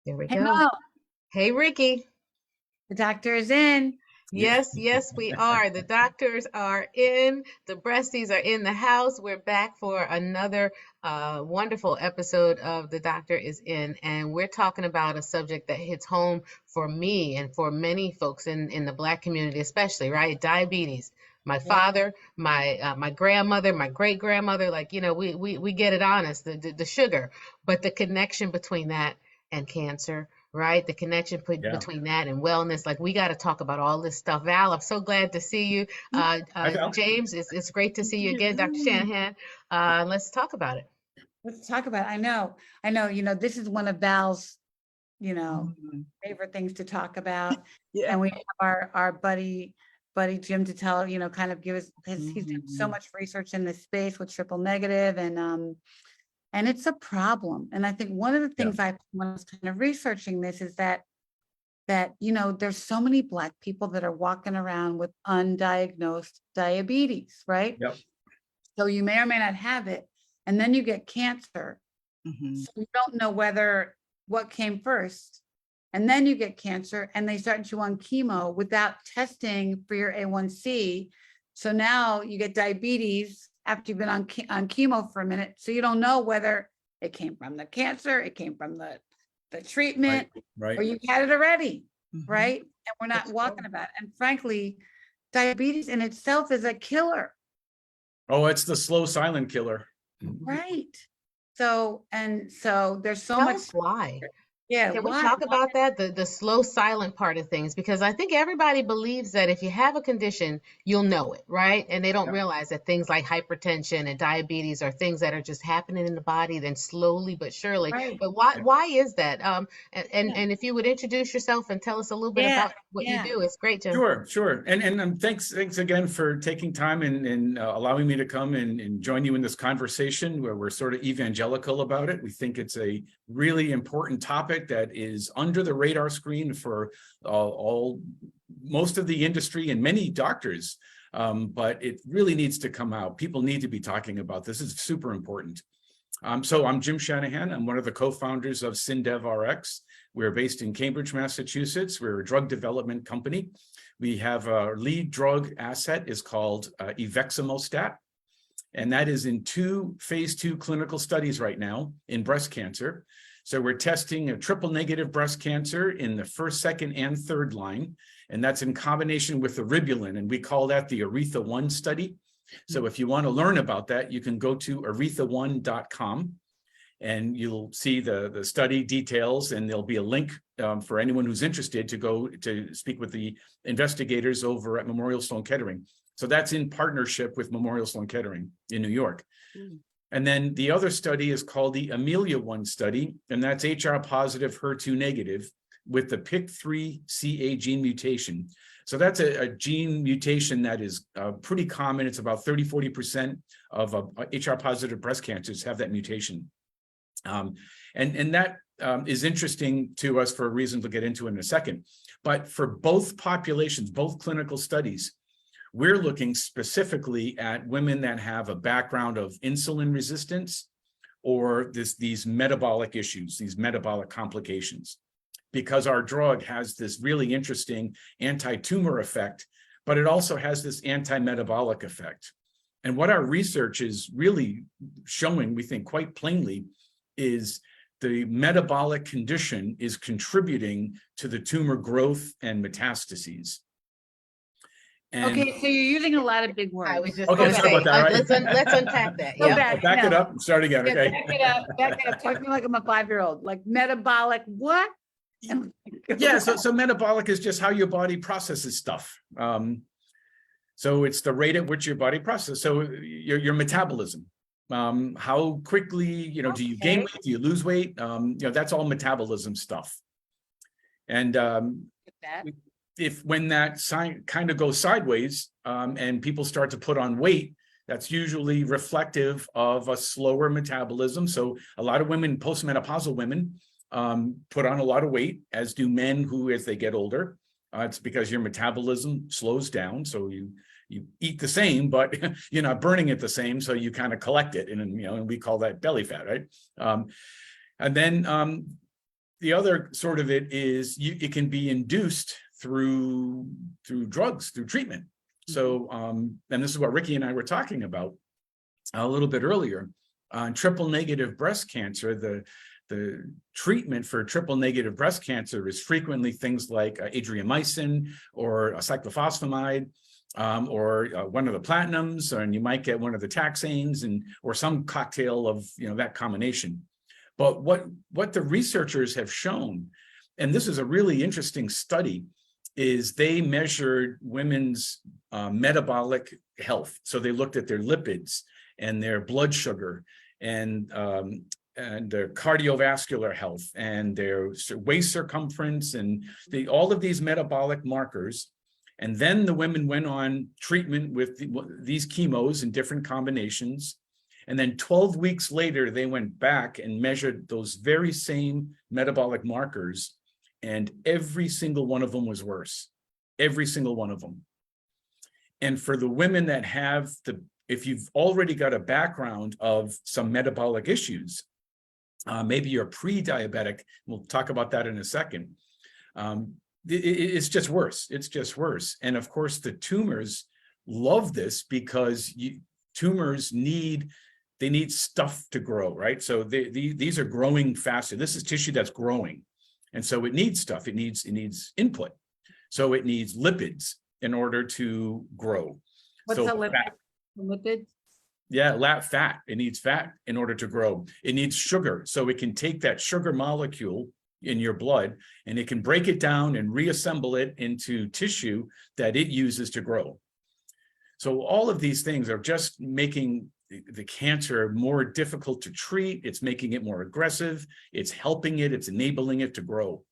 There we Hey go. Mo, Hey, Ricky. the doctor is in. Yeah. Yes, yes, we are. The doctors are in. The breasties are in the house. We're back for another wonderful episode of The Doctor is In. And we're talking about a subject that hits home for me and for many folks in the Black community, especially, right? Diabetes. My Yeah. father, my grandmother, my great grandmother, like, we get it honest, the sugar, but the connection between that and cancer, right? The connection Yeah. between that and wellness. Like we got to talk about all this stuff. Val, I'm so glad to see you. I felt. James, it's great to see you again. Dr. Shanahan, let's talk about it. Let's talk about it. I know, this is one of Val's, Mhm. favorite things to talk about. Yeah. And we have our buddy Jim to tell, kind of give us, because he's done so Mhm. much research in this space with triple negative and it's a problem. And I think one of the Yeah. things when I was kind of researching this is that there's so many Black people that are walking around with undiagnosed diabetes, right? Yep. So you may or may not have it, and then you get cancer. Mhm. So you don't know what came first. And then you get cancer and they start you on chemo without testing for your A1C. So now you get diabetes after you've been on chemo for a minute. So you don't know whether it came from the cancer, it came from the treatment, Right. or you had it already, Mhm. right? And we're not That's walking true. about it. And frankly, diabetes in itself is a killer, Oh, it's the slow silent killer. right? So there's so Tell much. us why. Yeah, Can we why? talk about that, the slow silent part of things? Because I think everybody believes that if you have a condition, you'll know it, right? And they don't Yep. realize that things like hypertension and diabetes are things that are just happening in the body, then slowly but surely. Right. But why Yeah. why is that? Yeah. And if you would introduce yourself and tell us a little bit Yeah, about what you yeah. do, it's great, Jim. Sure. And thanks again for taking time and allowing me to come and join you in this conversation where we're sort of evangelical about it. We think it's a really important topic that is under the radar screen for most of the industry and many doctors. But it really needs to come out. People need to be talking about this. It's super important. So I'm Jim Shanahan. I'm one of the co-founders of Syndev RX. We're based in Cambridge, Massachusetts. We're a drug development company. We have our lead drug asset is called Uveximostat, and that is in 2 phase 2 clinical studies right now in breast cancer. So we're testing a triple negative breast cancer in the first, second, and third line, and that's in combination with eribulin, and we call that the ARETHA-1 study. So if you want to learn about that, you can go to aretha1.com and you'll see the study details, and there'll be a link for anyone who's interested to go to speak with the investigators over at Memorial Sloan Kettering. So that's in partnership with Memorial Sloan Kettering in New York. And then the other study is called the Amelia-1 study, and that's HR positive, HER2 negative with the PIK3CA gene mutation. So that's a gene mutation that is pretty common. It's about 30–40% of HR positive breast cancers have that mutation. And that is interesting to us for a reason to get into in a second. But for both populations, both clinical studies, we're looking specifically at women that have a background of insulin resistance or these metabolic issues, these metabolic complications, because our drug has this really interesting anti-tumor effect, but it also has this anti-metabolic effect. And what our research is really showing, we think quite plainly, is the metabolic condition is contributing to the tumor growth and metastases. And Okay, so you're using a lot of big words. I was just Okay, gonna sorry say, about that, right? let's unpack that. Go Yeah. back. back it No. up and start again, Yeah, okay? back it up. Talk to me like I'm a 5-year-old. Like metabolic what? Yeah, so metabolic is just how your body processes stuff. So it's the rate at which your body processes. So your metabolism, how quickly, do you gain Okay. weight, do you lose weight? That's all metabolism stuff. And That. when that sign kind of goes sideways and people start to put on weight, that's usually reflective of a slower metabolism. So a lot of women, postmenopausal women, put on a lot of weight, as do men who, as they get older. It's because your metabolism slows down. So you eat the same, but you're not burning it the same. So you kind of collect it. And we call that belly fat, right? And then the other sort of it is it can be induced through drugs, through treatment. So, and this is what Ricky and I were talking about a little bit earlier. On triple negative breast cancer, the treatment for triple negative breast cancer is frequently things like adriamycin or a cyclophosphamide, or one of the platinums, and you might get one of the taxanes, or some cocktail of that combination. But what the researchers have shown, and this is a really interesting study, is they measured women's metabolic health. So they looked at their lipids and their blood sugar and their cardiovascular health and their waist circumference and all of these metabolic markers. And then the women went on treatment with these chemos in different combinations. And then 12 weeks later, they went back and measured those very same metabolic markers. And every single one of them was worse. Every single one of them. And for the women that have if you've already got a background of some metabolic issues, maybe you're pre-diabetic, we'll talk about that in a second, it's just worse. It's just worse. And of course, the tumors love this because tumors need stuff to grow, right? So these are growing faster. This is tissue that's growing. And so it needs stuff. It needs input. So it needs lipids in order to grow. What's so a lipid? Lipid? Yeah, fat. It needs fat in order to grow. It needs sugar. So it can take that sugar molecule in your blood and it can break it down and reassemble it into tissue that it uses to grow. So all of these things are just making the cancer more difficult to treat. It's making it more aggressive. It's helping it. It's enabling it to grow.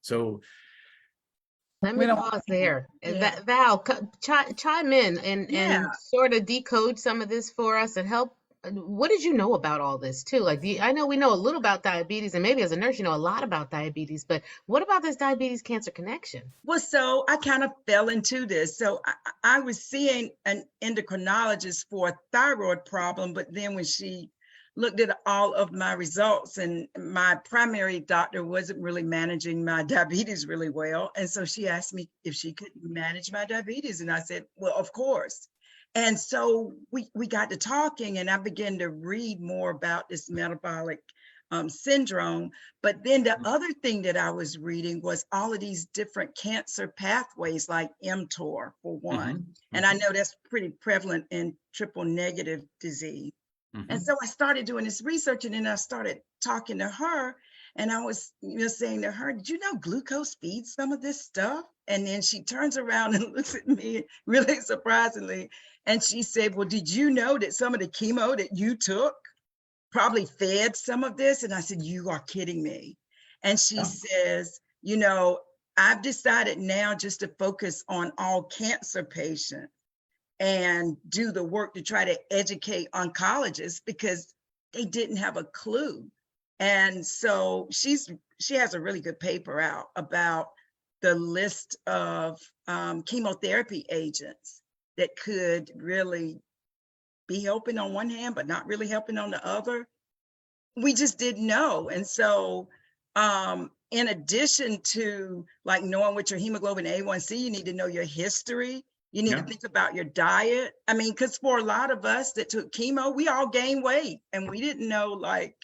So let me pause there. Yeah. Val, chime in and sort of decode some of this for us and help. What did you know about all this too? Like, I know we know a little about diabetes, and maybe as a nurse, you know a lot about diabetes, but what about this diabetes cancer connection? Well, so I kind of fell into this. So I was seeing an endocrinologist for a thyroid problem, but then when she looked at all of my results, and my primary doctor wasn't really managing my diabetes really well. And so she asked me if she could manage my diabetes. And I said, well, of course. And so we got to talking, and I began to read more about this metabolic syndrome. But then the other thing that I was reading was all of these different cancer pathways, like mTOR for one. And I know that's pretty prevalent in triple negative disease. And so I started doing this research, and then I started talking to her, and I was saying to her, did you know glucose feeds some of this stuff? And then she turns around and looks at me really surprisingly, and she said, well, did you know that some of the chemo that you took probably fed some of this? And I said, you are kidding me. And she says, I've decided now just to focus on all cancer patients and do the work to try to educate oncologists because they didn't have a clue. And so she has a really good paper out about the list of chemotherapy agents that could really be helping on one hand, but not really helping on the other. We just didn't know. And so in addition to like knowing what your hemoglobin A1C, you need to know your history. You need to think about your diet. I mean, because for a lot of us that took chemo, we all gained weight and we didn't know like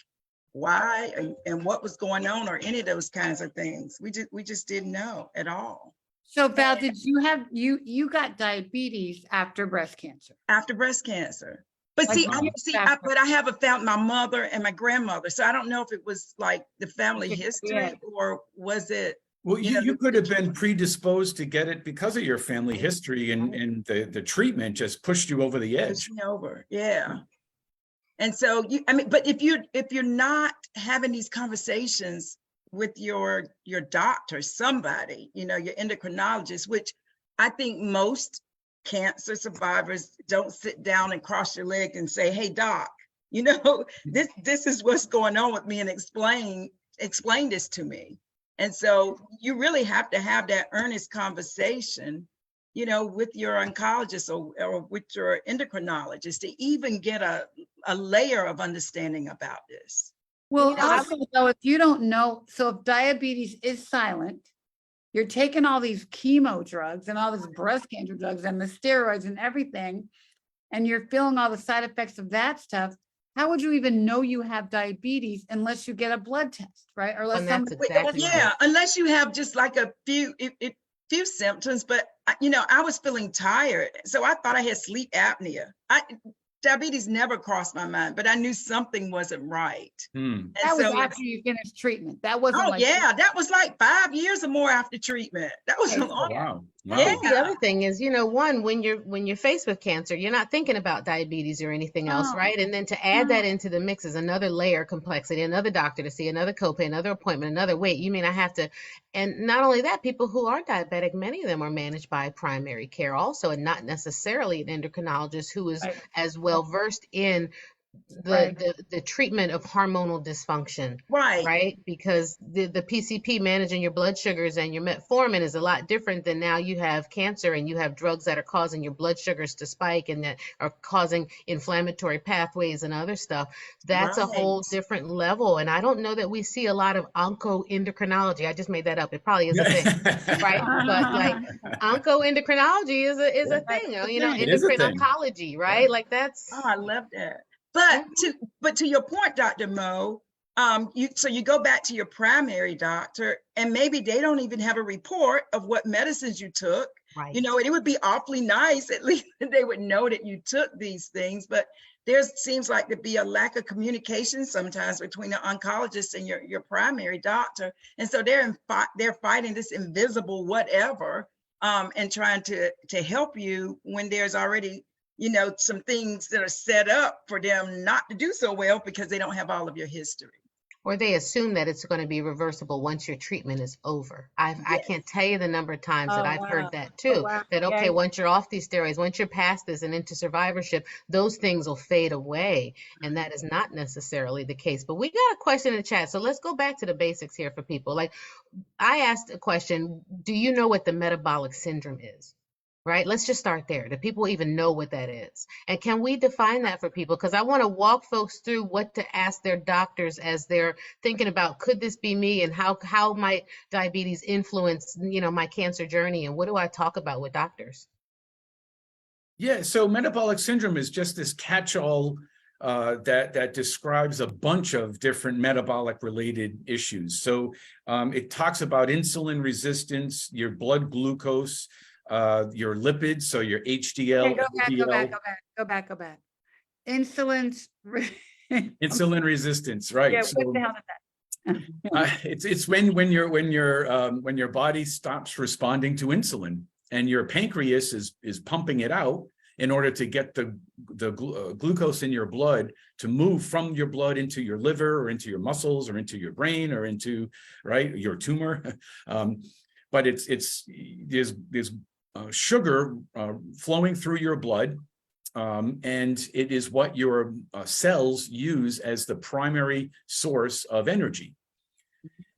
why and what was going on or any of those kinds of things. We just didn't know at all. So Val, did you have, you got diabetes after breast cancer? After breast cancer. But I haven't found my mother and my grandmother. So I don't know if it was like the family history or was it. Well, you could have been predisposed to get it because of your family history and the treatment just pushed you over the edge. Yeah. And so but if you're not having these conversations with your doctor, somebody, your endocrinologist, which I think most cancer survivors don't sit down and cross your leg and say, hey doc, this is what's going on with me and explain this to me. And so you really have to have that earnest conversation, with your oncologist or with your endocrinologist to even get a layer of understanding about this. Well, You know, I also though, if you don't know, so if diabetes is silent, you're taking all these chemo drugs and all this breast cancer drugs and the steroids and everything, and you're feeling all the side effects of that stuff. How would you even know you have diabetes unless you get a blood test, right? Or unless and that's somebody, exactly right. Yeah, unless you have just like a few symptoms, but I was feeling tired, so I thought I had sleep apnea. Diabetes never crossed my mind, but I knew something wasn't right. And that was so, after you finished treatment. That wasn't oh like. yeah, that was like 5 years or more after treatment. That was a Okay. Oh, long. wow. Wow. Yeah. The other thing is, one, when you're faced with cancer, you're not thinking about diabetes or anything else, No, right? And then to add that no. into the mix is another layer of complexity, another doctor to see, another copay, another appointment, another wait. You mean I have to, and not only that, people who are diabetic, many of them are managed by primary care also, and not necessarily an endocrinologist who is Right. as well versed in Right. the treatment of hormonal dysfunction, Right. right? Because the PCP managing your blood sugars and your metformin is a lot different than now you have cancer and you have drugs that are causing your blood sugars to spike and that are causing inflammatory pathways and other stuff. That's a whole Right. different level. And I don't know that we see a lot of oncoendocrinology. I just made that up. It probably is a thing, right? But like oncoendocrinology is a That's thing, the thing. It is a endocrine thing. oncology, right? Like that's Oh, I love that. But to your point, Dr. Mo, you go back to your primary doctor, and maybe they don't even have a report of what medicines you took. right. And it would be awfully nice, at least they would know that you took these things. But there seems like to be a lack of communication sometimes between the oncologist and your primary doctor, and so they're fighting this invisible whatever, and trying to help you when there's already some things that are set up for them not to do so well because they don't have all of your history. Or they assume that it's going to be reversible once your treatment is over. I Yes. can't tell you the number of times that Oh, I've wow. heard that Oh, too. wow. That, okay, Yeah. once you're off these steroids, once you're past this and into survivorship, those things will fade away. And that is not necessarily the case. But we got a question in the chat. So let's go back to the basics here for people. Like I asked a question, do you know what the metabolic syndrome is? Right? Let's just start there. Do people even know what that is? And can we define that for people? Because I want to walk folks through what to ask their doctors as they're thinking about, could this be me? And how might diabetes influence, my cancer journey? And what do I talk about with doctors? Yeah, so metabolic syndrome is just this catch-all that describes a bunch of different metabolic related issues. So it talks about insulin resistance, your blood glucose, your lipids, so your HDL, Okay, LDL, go back. Insulin's. insulin resistance, right? Yeah, So, what the hell is that? it's when your body stops responding to insulin and your pancreas is pumping it out in order to get the glucose in your blood to move from your blood into your liver or into your muscles or into your brain or into your tumor. But there's sugar flowing through your blood, and it is what your cells use as the primary source of energy.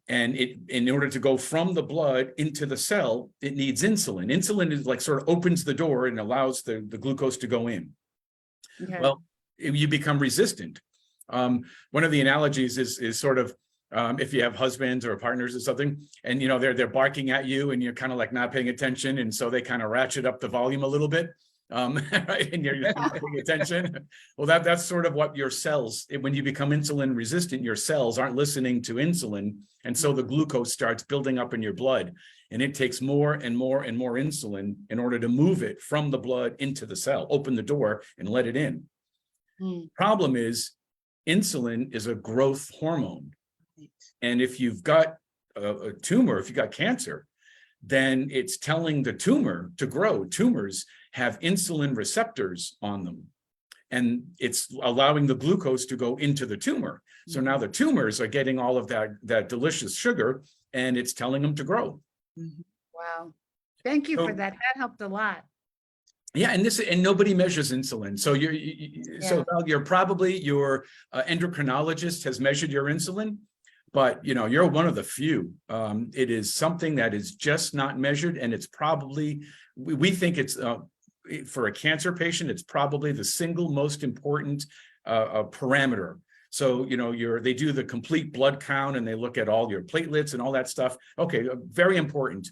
And in order to go from the blood into the cell, it needs insulin. Insulin is like sort of opens the door and allows the glucose to go in. Okay. Well, you become resistant. One of the analogies is sort of if you have husbands or partners or something, and they're barking at you, and you're kind of like not paying attention, and so they kind of ratchet up the volume a little bit, right? And you're not paying attention. Well, that's sort of what your cells. When you become insulin resistant, your cells aren't listening to insulin, and so the glucose starts building up in your blood, and it takes more and more and more insulin in order to move it from the blood into the cell, open the door, and let it in. Problem is, insulin is a growth hormone. And if you've got a tumor, if you've got cancer, then it's telling the tumor to grow. Tumors have insulin receptors on them, and it's allowing the glucose to go into the tumor. So now the tumors are getting all of that delicious sugar, and it's telling them to grow. Wow. Thank you So- for that. That helped a lot. Yeah, and nobody measures insulin. So you're probably your endocrinologist has measured your insulin, but you're one of the few. It is something that is just not measured, and it's probably we think it's for a cancer patient, it's probably the single most important parameter. So, you know, they do the complete blood count and they look at all your platelets and all that stuff. Okay, very important.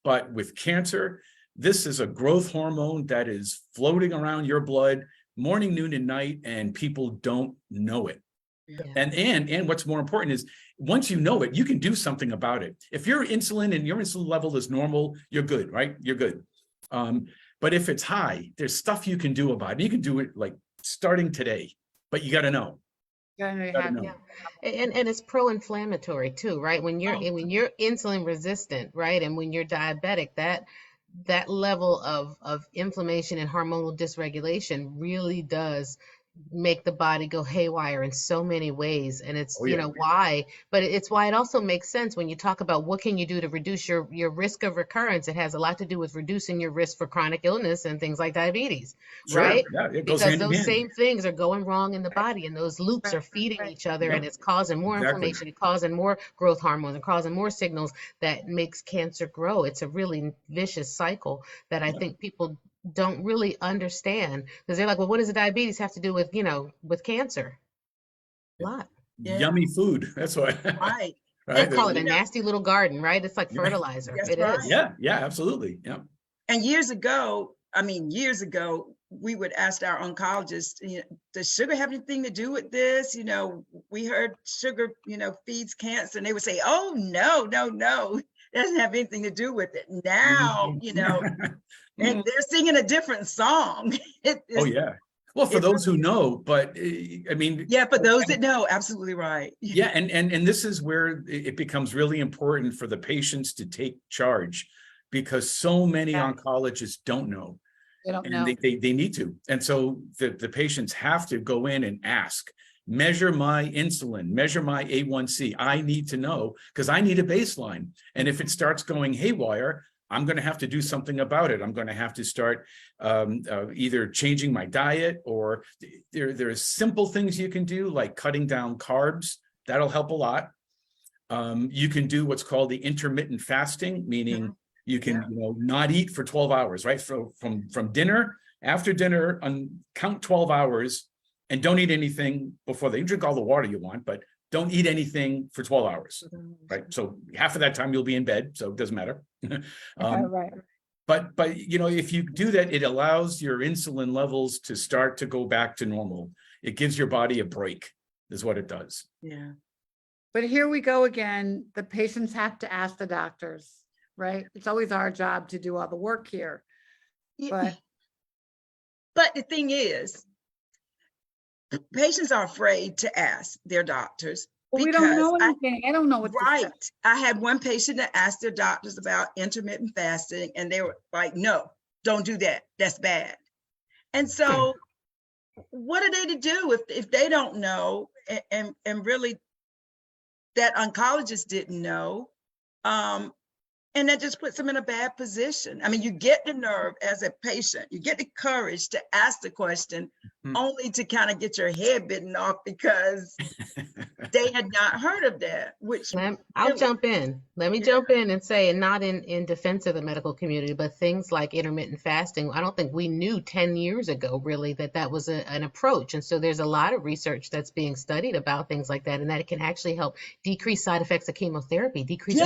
But with cancer, this is a growth hormone that is floating around your blood morning, noon, and night, and people don't know it. Yeah. And what's more important is once you know it, you can do something about it. If your insulin level is normal, you're good, right? You're good. But if it's high, there's stuff you can do about it. You can do it like starting today, but you got to know. Yeah. Yeah. And it's pro-inflammatory too, right? When you're insulin resistant, right? And when you're diabetic, that level of inflammation and hormonal dysregulation really does make the body go haywire in so many ways. And it's, you know, why, but it's why it also makes sense when you talk about what can you do to reduce your risk of recurrence. It has a lot to do with reducing your risk for chronic illness and things like diabetes, right? Yeah, it goes Because hand in those hand. same things are going wrong in the body, and those loops are feeding each other, and it's causing more inflammation, it's causing more growth hormones, and causing more signals that makes cancer grow. It's a really vicious cycle that I think people don't really understand, because they're like, well, what does the diabetes have to do with, you know, with cancer? A lot. Yeah. Yummy food. That's why. Right. They Right? call it a You know- nasty little garden, right? It's like Yeah. fertilizer. That's It right. is. Yeah, absolutely. Yeah. And years ago, we would ask our oncologist, you know, does sugar have anything to do with this? You know, we heard sugar, you know, feeds cancer, and they would say, oh, no, it doesn't have anything to do with it. Now, you know, and they're singing a different song. Oh yeah. Well, for those who know, but I mean, Yeah, for those that know, absolutely right. yeah, and this is where it becomes really important for the patients to take charge, because so many oncologists don't know. They don't And know. they need to. And so the patients have to go in and ask, measure my insulin, measure my A1C. I need to know, because I need a baseline. And if it starts going haywire, I'm going to have to do something about it. I'm going to have to start either changing my diet, or there's simple things you can do, like cutting down carbs. That'll help a lot. You can do what's called the intermittent fasting, meaning you can, you know, not eat for 12 hours, right? So from dinner, after dinner, count 12 hours and don't eat anything before you drink all the water you want, but don't eat anything for 12 hours, right? So half of that time you'll be in bed, so it doesn't matter. Right. But you know, if you do that, it allows your insulin levels to start to go back to normal. It gives your body a break, is what it does. Yeah. But here we go again. The patients have to ask the doctors, right? It's always our job to do all the work here. But the thing is, patients are afraid to ask their doctors. Well, we don't know because anything. I don't know what to say. Right. I had one patient that asked their doctors about intermittent fasting, and they were like, no, don't do that. That's bad. And so what are they to do if they don't know, and really that oncologist didn't know? And that just puts them in a bad position. I mean, you get the nerve as a patient, you get the courage to ask the question, only to kind of get your head bitten off because they had not heard of that, which I'll jump in. Let me jump in and say, and not in defense of the medical community, but things like intermittent fasting, I don't think we knew 10 years ago really that was an approach. And so there's a lot of research that's being studied about things like that, and that it can actually help decrease side effects of chemotherapy, decrease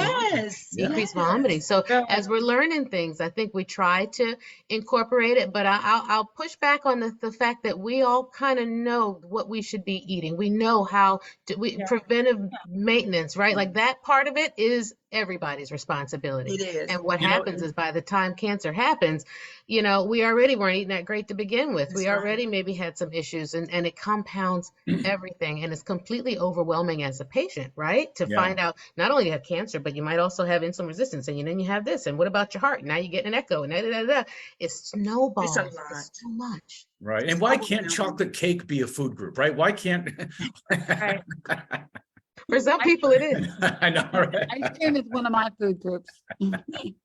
vomiting. So as we're learning things, I think we try to incorporate it, but I'll push back on the fact that we all kind of know what we should be eating. We know how to preventive maintenance, right? Like that part of it is everybody's responsibility. It is. And what happens is by the time cancer happens, you know, we already weren't eating that great to begin with. We already maybe had some issues, and it compounds everything. And it's completely overwhelming as a patient, right? To find out not only you have cancer, but you might also have insulin resistance, and then you have this. And what about your heart? Now you get an echo, and it snowballs. It's so much. Right. And why can't chocolate cake be a food group, right? Why can't? Right. For some people it is. I know, right? Ice cream is one of my food groups.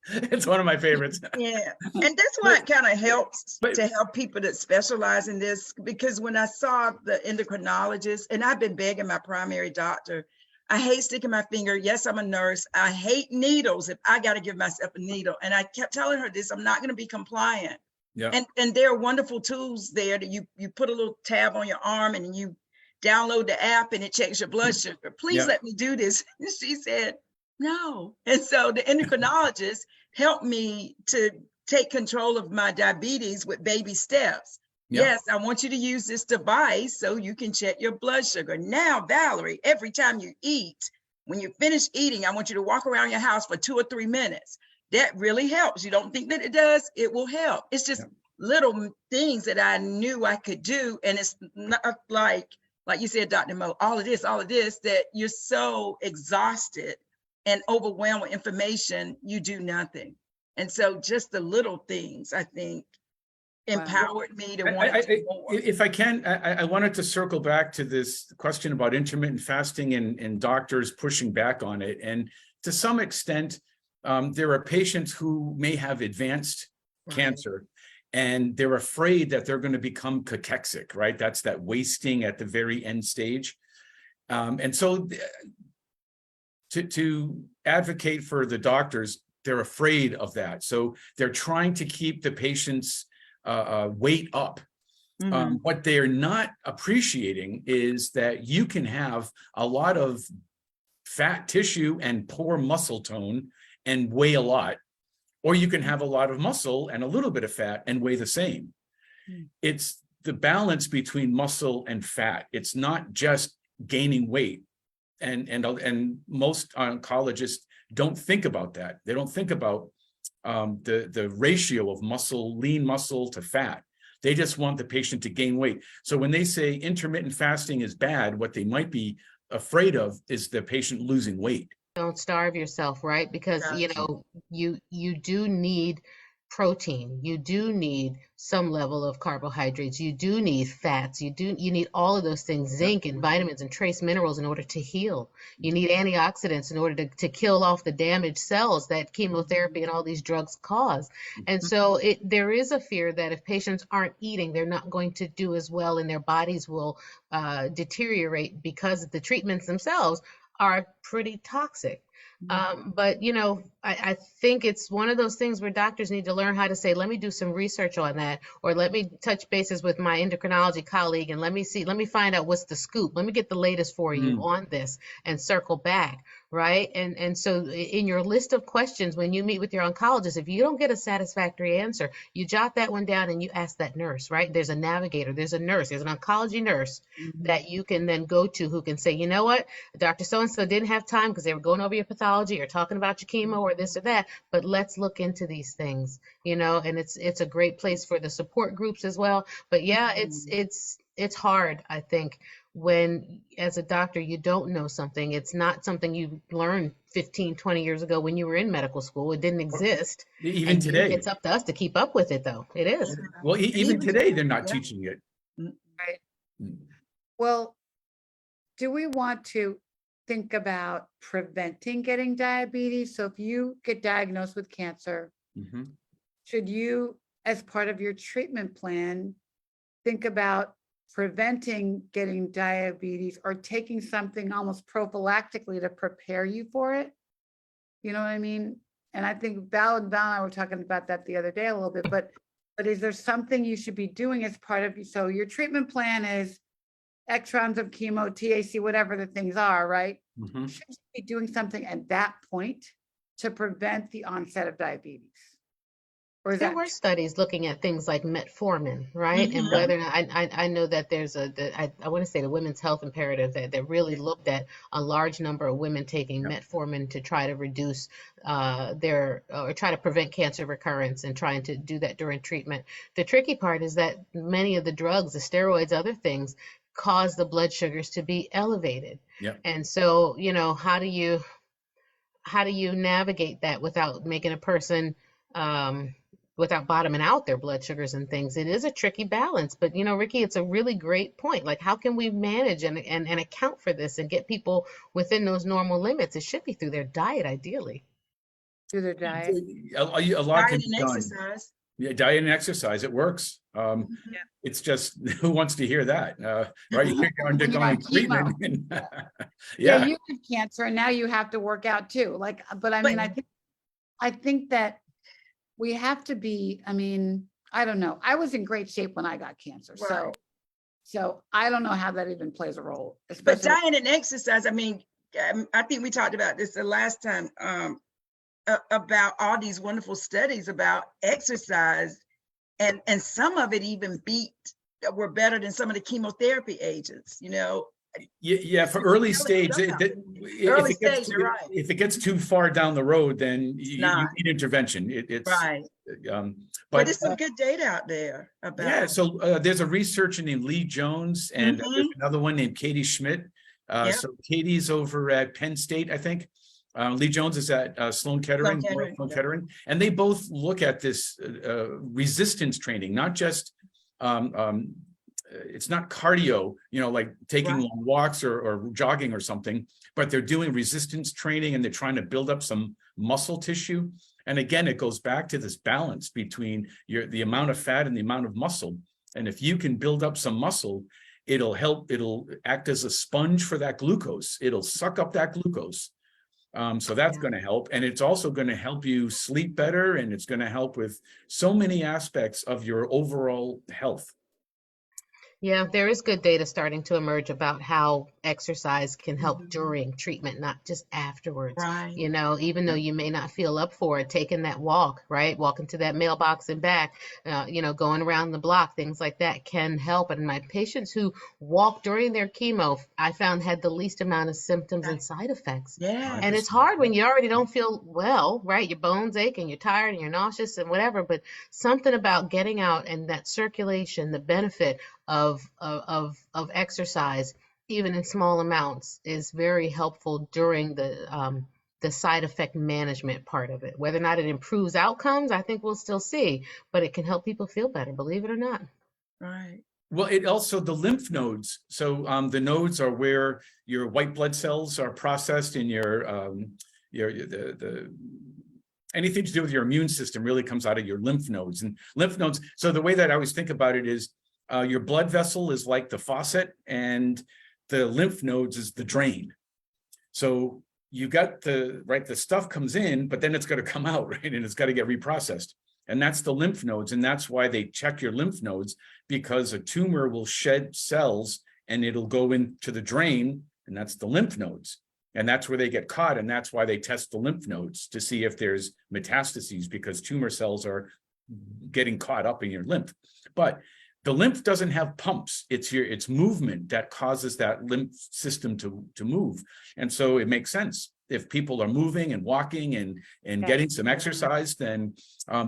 It's one of my favorites. Yeah, and that's why it kind of helps to help people that specialize in this, because when I saw the endocrinologist, and I've been begging my primary doctor, I hate sticking my finger. Yes, I'm a nurse. I hate needles if I got to give myself a needle. And I kept telling her this, I'm not going to be compliant. Yeah. And there are wonderful tools there that you put a little tab on your arm, and you download the app and it checks your blood sugar. Please Yeah. let me do this. And she said, no. And so the endocrinologist helped me to take control of my diabetes with baby steps. Yeah. Yes, I want you to use this device so you can check your blood sugar. Now, Valerie, every time you eat, when you finish eating, I want you to walk around your house for 2 or 3 minutes. That really helps. You don't think that it does? It will help. It's just little things that I knew I could do. And it's not like you said, Dr. Mo, all of this, that you're so exhausted and overwhelmed with information, you do nothing. And so just the little things, I think, empowered me to want to do more. If I can, I wanted to circle back to this question about intermittent fasting and doctors pushing back on it. And to some extent, there are patients who may have advanced cancer and they're afraid that they're going to become cachexic, right? That's that wasting at the very end stage. And so to advocate for the doctors, they're afraid of that. So they're trying to keep the patient's weight up. What they're not appreciating is that you can have a lot of fat tissue and poor muscle tone and weigh a lot, or you can have a lot of muscle and a little bit of fat and weigh the same. It's the balance between muscle and fat. It's not just gaining weight. And most oncologists don't think about that. They don't think about the ratio of muscle, lean muscle to fat. They just want the patient to gain weight. So when they say intermittent fasting is bad, what they might be afraid of is the patient losing weight. Don't starve yourself, right? Because you know, you do need protein, you do need some level of carbohydrates, you do need fats, you need all of those things, zinc and vitamins and trace minerals in order to heal. You need antioxidants in order to kill off the damaged cells that chemotherapy and all these drugs cause. And so there is a fear that if patients aren't eating, they're not going to do as well and their bodies will deteriorate because the treatments themselves are pretty toxic. But, you know, I think it's one of those things where doctors need to learn how to say, let me do some research on that, or let me touch bases with my endocrinology colleague and let me find out what's the scoop. Let me get the latest for you on this and circle back. Right. And so in your list of questions, when you meet with your oncologist, if you don't get a satisfactory answer, you jot that one down and you ask that nurse, right? There's a navigator, there's a nurse, there's an oncology nurse that you can then go to who can say, you know what, Dr. So-and-so didn't have time because they were going over your pathology or talking about your chemo or this or that, but let's look into these things, you know, and it's a great place for the support groups as well. But yeah, it's hard, I think, when as a doctor you don't know something. It's not something you learned 15, 20 years ago when you were in medical school. It didn't exist. Even today. It's up to us to keep up with it, though. It is. Well, even today, they're not teaching it. Right. Well, do we want to think about preventing getting diabetes? So if you get diagnosed with cancer, should you, as part of your treatment plan, think about preventing getting diabetes or taking something almost prophylactically to prepare you for it? You know what I mean? And I think Val and I were talking about that the other day a little bit, but is there something you should be doing as part of, so your treatment plan is X rounds of chemo, TAC, whatever the things are, right? Should you be doing something at that point to prevent the onset of diabetes? Or is There that were studies looking at things like metformin, right? And whether or not, I know that there's I want to say the Women's Health Imperative that really looked at a large number of women taking metformin to try to reduce or try to prevent cancer recurrence and trying to do that during treatment. The tricky part is that many of the drugs, the steroids, other things, cause the blood sugars to be elevated. And so, you know, how do you navigate that without making a person without bottoming out their blood sugars and things? It is a tricky balance, but you know, Ricky, it's a really great point. Like, how can we manage and account for this and get people within those normal limits? It should be through their diet, ideally. through their diet? A lot Diet can be and done. exercise. Yeah, diet and exercise, it works. It's just, who wants to hear that? Right? You're undergoing treatment. Yeah, you had cancer and now you have to work out too. Like, but I mean, I think that we have to be, I mean, I don't know. I was in great shape when I got cancer. So So I don't know how that even plays a role, But especially. diet and exercise, I mean, I think we talked about this the last time, about all these wonderful studies about exercise, and some of it even were better than some of the chemotherapy agents, you know. Yeah, for It's early really stage, stuff. if Early it gets stage, you're right. if it gets too far down the road, then you not. need intervention. It's Right. um, But but there's some good data out there yeah, about. so there's a researcher named Lee Jones, and there's another one named Katie Schmidt. Yep. So Katie's over at Penn State, I think. Lee Jones is at Sloan Kettering, Kettering, Sloan yep. Kettering, and they both look at this resistance training, not just it's not cardio, you know, like taking Right. long walks or jogging or something, but they're doing resistance training and they're trying to build up some muscle tissue. And again, it goes back to this balance between the amount of fat and the amount of muscle. And if you can build up some muscle, it'll act as a sponge for that glucose. It'll suck up that glucose. So that's going to help. And it's also going to help you sleep better. And it's going to help with so many aspects of your overall health. Yeah, there is good data starting to emerge about how exercise can help during treatment, not just afterwards. Right. You know, even though you may not feel up for it, taking that walk, right? Walking to that mailbox and back, you know, going around the block, things like that can help. And my patients who walk during their chemo, I found had the least amount of symptoms and side effects. Yeah. And it's hard when you already don't feel well, right? Your bones ache and you're tired and you're nauseous and whatever, but something about getting out and that circulation, the benefit of exercise, even in small amounts, is very helpful during the side effect management part of it. Whether or not it improves outcomes, I think we'll still see, but it can help people feel better, believe it or not. Right. Well, it also the lymph nodes. So the nodes are where your white blood cells are processed in anything to do with your immune system really comes out of your lymph nodes. And lymph nodes, so the way that I always think about it is your blood vessel is like the faucet and the lymph nodes is the drain. So you got the stuff comes in, but then it's got to come out, right? And it's got to get reprocessed. And that's the lymph nodes. And that's why they check your lymph nodes, because a tumor will shed cells and it'll go into the drain, and that's the lymph nodes. And that's where they get caught. And that's why they test the lymph nodes to see if there's metastases, because tumor cells are getting caught up in your lymph. But the lymph doesn't have pumps. It's movement that causes that lymph system to move. And so it makes sense. If people are moving and walking and getting some exercise, then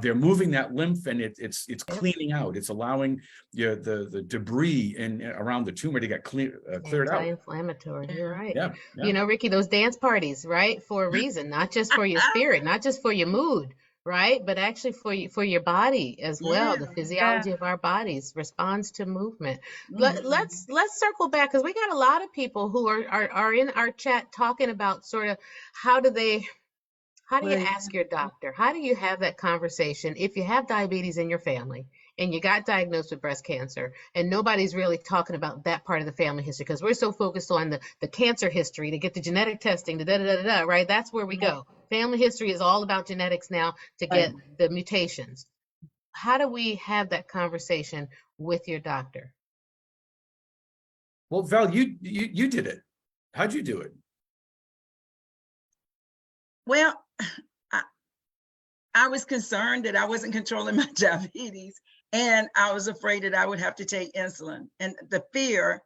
they're moving that lymph, and it's cleaning out. It's allowing the debris around the tumor to get cleared out. Anti-inflammatory, you're right. Yeah. You know, Ricky, those dance parties, right? For a reason, not just for your spirit, not just for your mood, right? But actually for your body as well. The physiology of our bodies responds to movement. Let's circle back, because we got a lot of people who are in our chat talking about sort of how do you ask your doctor? How do you have that conversation if you have diabetes in your family and you got diagnosed with breast cancer, and nobody's really talking about that part of the family history, because we're so focused on the cancer history to get the genetic testing, right? That's where we go. Family history is all about genetics now to get the mutations. How do we have that conversation with your doctor? Well, Val, you did it. How'd you do it? Well, I was concerned that I wasn't controlling my diabetes, and I was afraid that I would have to take insulin. And the fear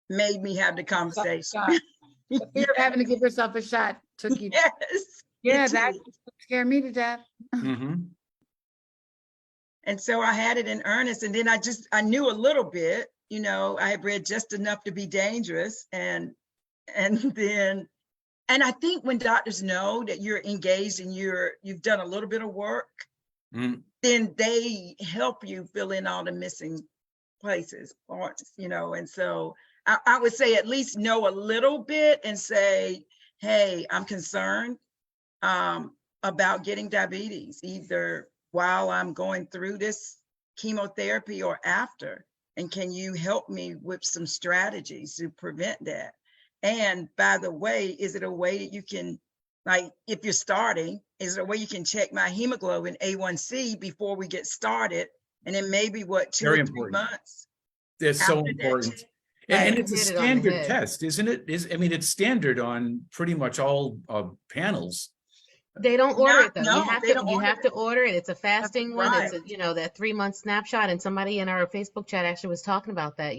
made me have the conversation. The fear of having to give yourself a shot took you. Yes. Yeah, that scared me to death. Mm-hmm. And so I had it in earnest. And then I knew a little bit, you know, I had read just enough to be dangerous. And I think when doctors know that you're engaged and you've done a little bit of work, then they help you fill in all the missing places, parts, you know. And so I would say at least know a little bit and say, hey, I'm concerned about getting diabetes, either while I'm going through this chemotherapy or after. And can you help me with some strategies to prevent that? And by the way, is it a way that you can, like, if you're starting, is there a way you can check my hemoglobin A1C before we get started? And then maybe 2 or 3 months It's so After that, important. Right. And it's a Hit it on the standard head. test, isn't it? I mean, it's standard on pretty much all panels. They don't order it though. No, they don't You order have to order it. It's a fasting one. It's right. that 3-month snapshot. And somebody in our Facebook chat actually was talking about that.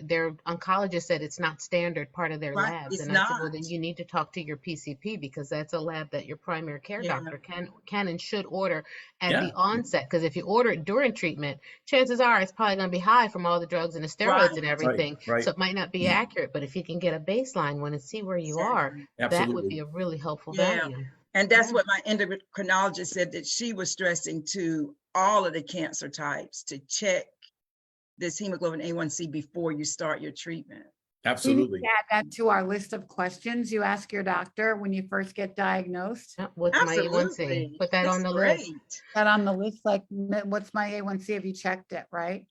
Their oncologist said it's not standard part of their Right, labs. it's And I said, well, not. then you need to talk to your PCP because that's a lab that your primary care Yeah. doctor can and should order at Yeah. the onset. Because if you order it during treatment, chances are it's probably going to be high from all the drugs and the steroids Right. and Right, everything. right. So it might not be accurate. But if you can get a baseline one and see where you are, Exactly. that would Absolutely. be a really helpful Yeah. value. And that's Yeah. what my endocrinologist said, that she was stressing to all of the cancer types to check this hemoglobin A1C before you start your treatment. We need Absolutely. to add that to our list of questions you ask your doctor when you first get diagnosed. What's my A1C? Absolutely. Put that That's on the list. great. That on the list, like, what's my A1C? Have you checked it, right?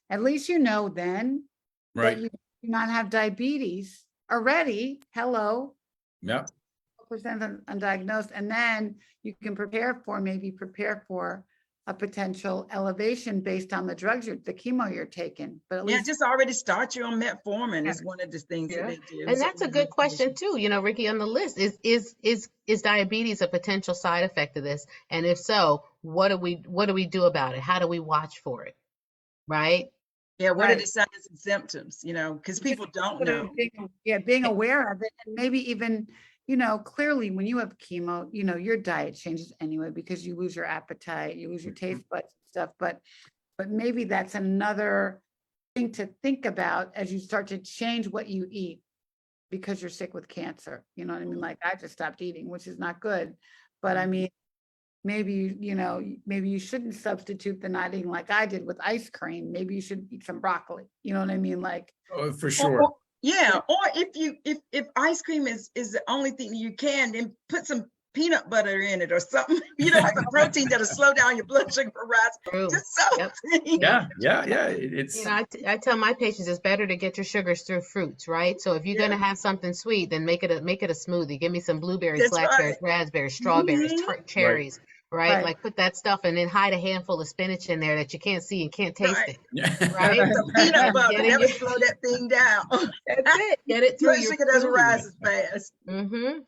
At least you know then that Right. you do not have diabetes already. Hello, Yeah. percent undiagnosed, and then you can prepare for a potential elevation based on the drugs the chemo you're taking. But at Yeah, least just already start you on metformin Yeah. is one of the things Yeah. that they do. And So that's a good question too, Ricky, on the list. Is diabetes a potential side effect of this? And if so, what do we do about it? How do we watch for it? Right? Yeah, what are the Right. signs and symptoms, because people don't know. being aware of it, and maybe even, clearly when you have chemo, your diet changes anyway because you lose your appetite, you lose your taste buds and stuff. But maybe that's another thing to think about as you start to change what you eat because you're sick with cancer. You know what I mean? Like I just stopped eating, which is not good. But I mean, maybe, maybe you shouldn't substitute the not eating like I did with ice cream. Maybe you should eat some broccoli. You know what I mean? Like, Oh, for Or- sure. or- yeah, or if ice cream is the only thing you can, then put some peanut butter in it or something, some protein that'll slow down your blood sugar rise. True. Just Yep. something. Yeah. It's I tell my patients it's better to get your sugars through fruits, right? So if you're Yeah. gonna have something sweet, then make it a smoothie. Give me some blueberries, That's right. blackberries, raspberries, strawberries, Mhm. cherries, right? Right. Like put that stuff and then hide a handful of spinach in there that you can't see and can't taste Right. it. yeah. Right? Some peanut butter, Getting that your- would slow that thing down. That's it. Get it through Blood your sugar doesn't food. rise as fast.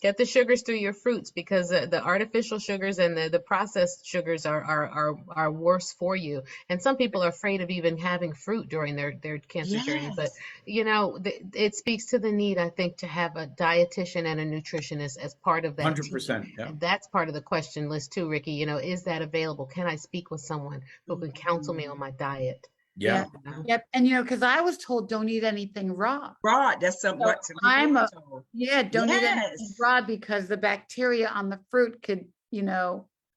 Get the sugars through your fruits because the artificial sugars and the processed sugars are worse for you. And some people are afraid of even having fruit during their cancer journey. But it speaks to the need, I think, to have a dietitian and a nutritionist as part of that team. 100%. Yeah. And that's part of the question list too, Ricky. Is that available? Can I speak with someone who can counsel me on my diet? Yeah. You know? Yep. And because I was told don't eat anything raw. Right, that's So what some people I'm are a- told. Yeah, don't eat anything Yes. raw because the bacteria on the fruit could,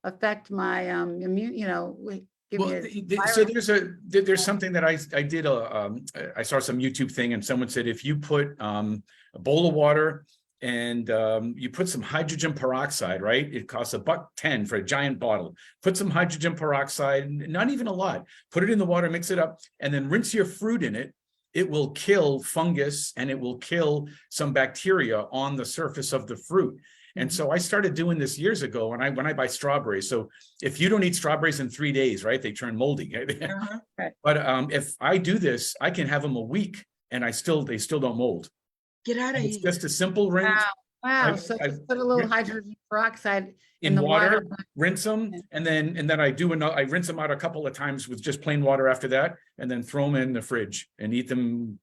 affect my immune, give Well, me a so virus. there's something that I did I saw some YouTube thing and someone said if you put a bowl of water and you put some hydrogen peroxide, right? It costs $1.10 for a giant bottle. Put some hydrogen peroxide, not even a lot. Put it in the water, mix it up, and then rinse your fruit in it. It will kill fungus and it will kill some bacteria on the surface of the fruit. And so I started doing this years ago when I buy strawberries. So if you don't eat strawberries in 3 days, right, they turn moldy. Uh-huh. But if I do this, I can have them a week and they still don't mold. Get out of And it's here. just a simple rinse Wow. I- So I- just put a little yeah. hydrogen peroxide in the water, rinse them, and then I rinse them out a couple of times with just plain water after that, and then throw them in the fridge and eat them.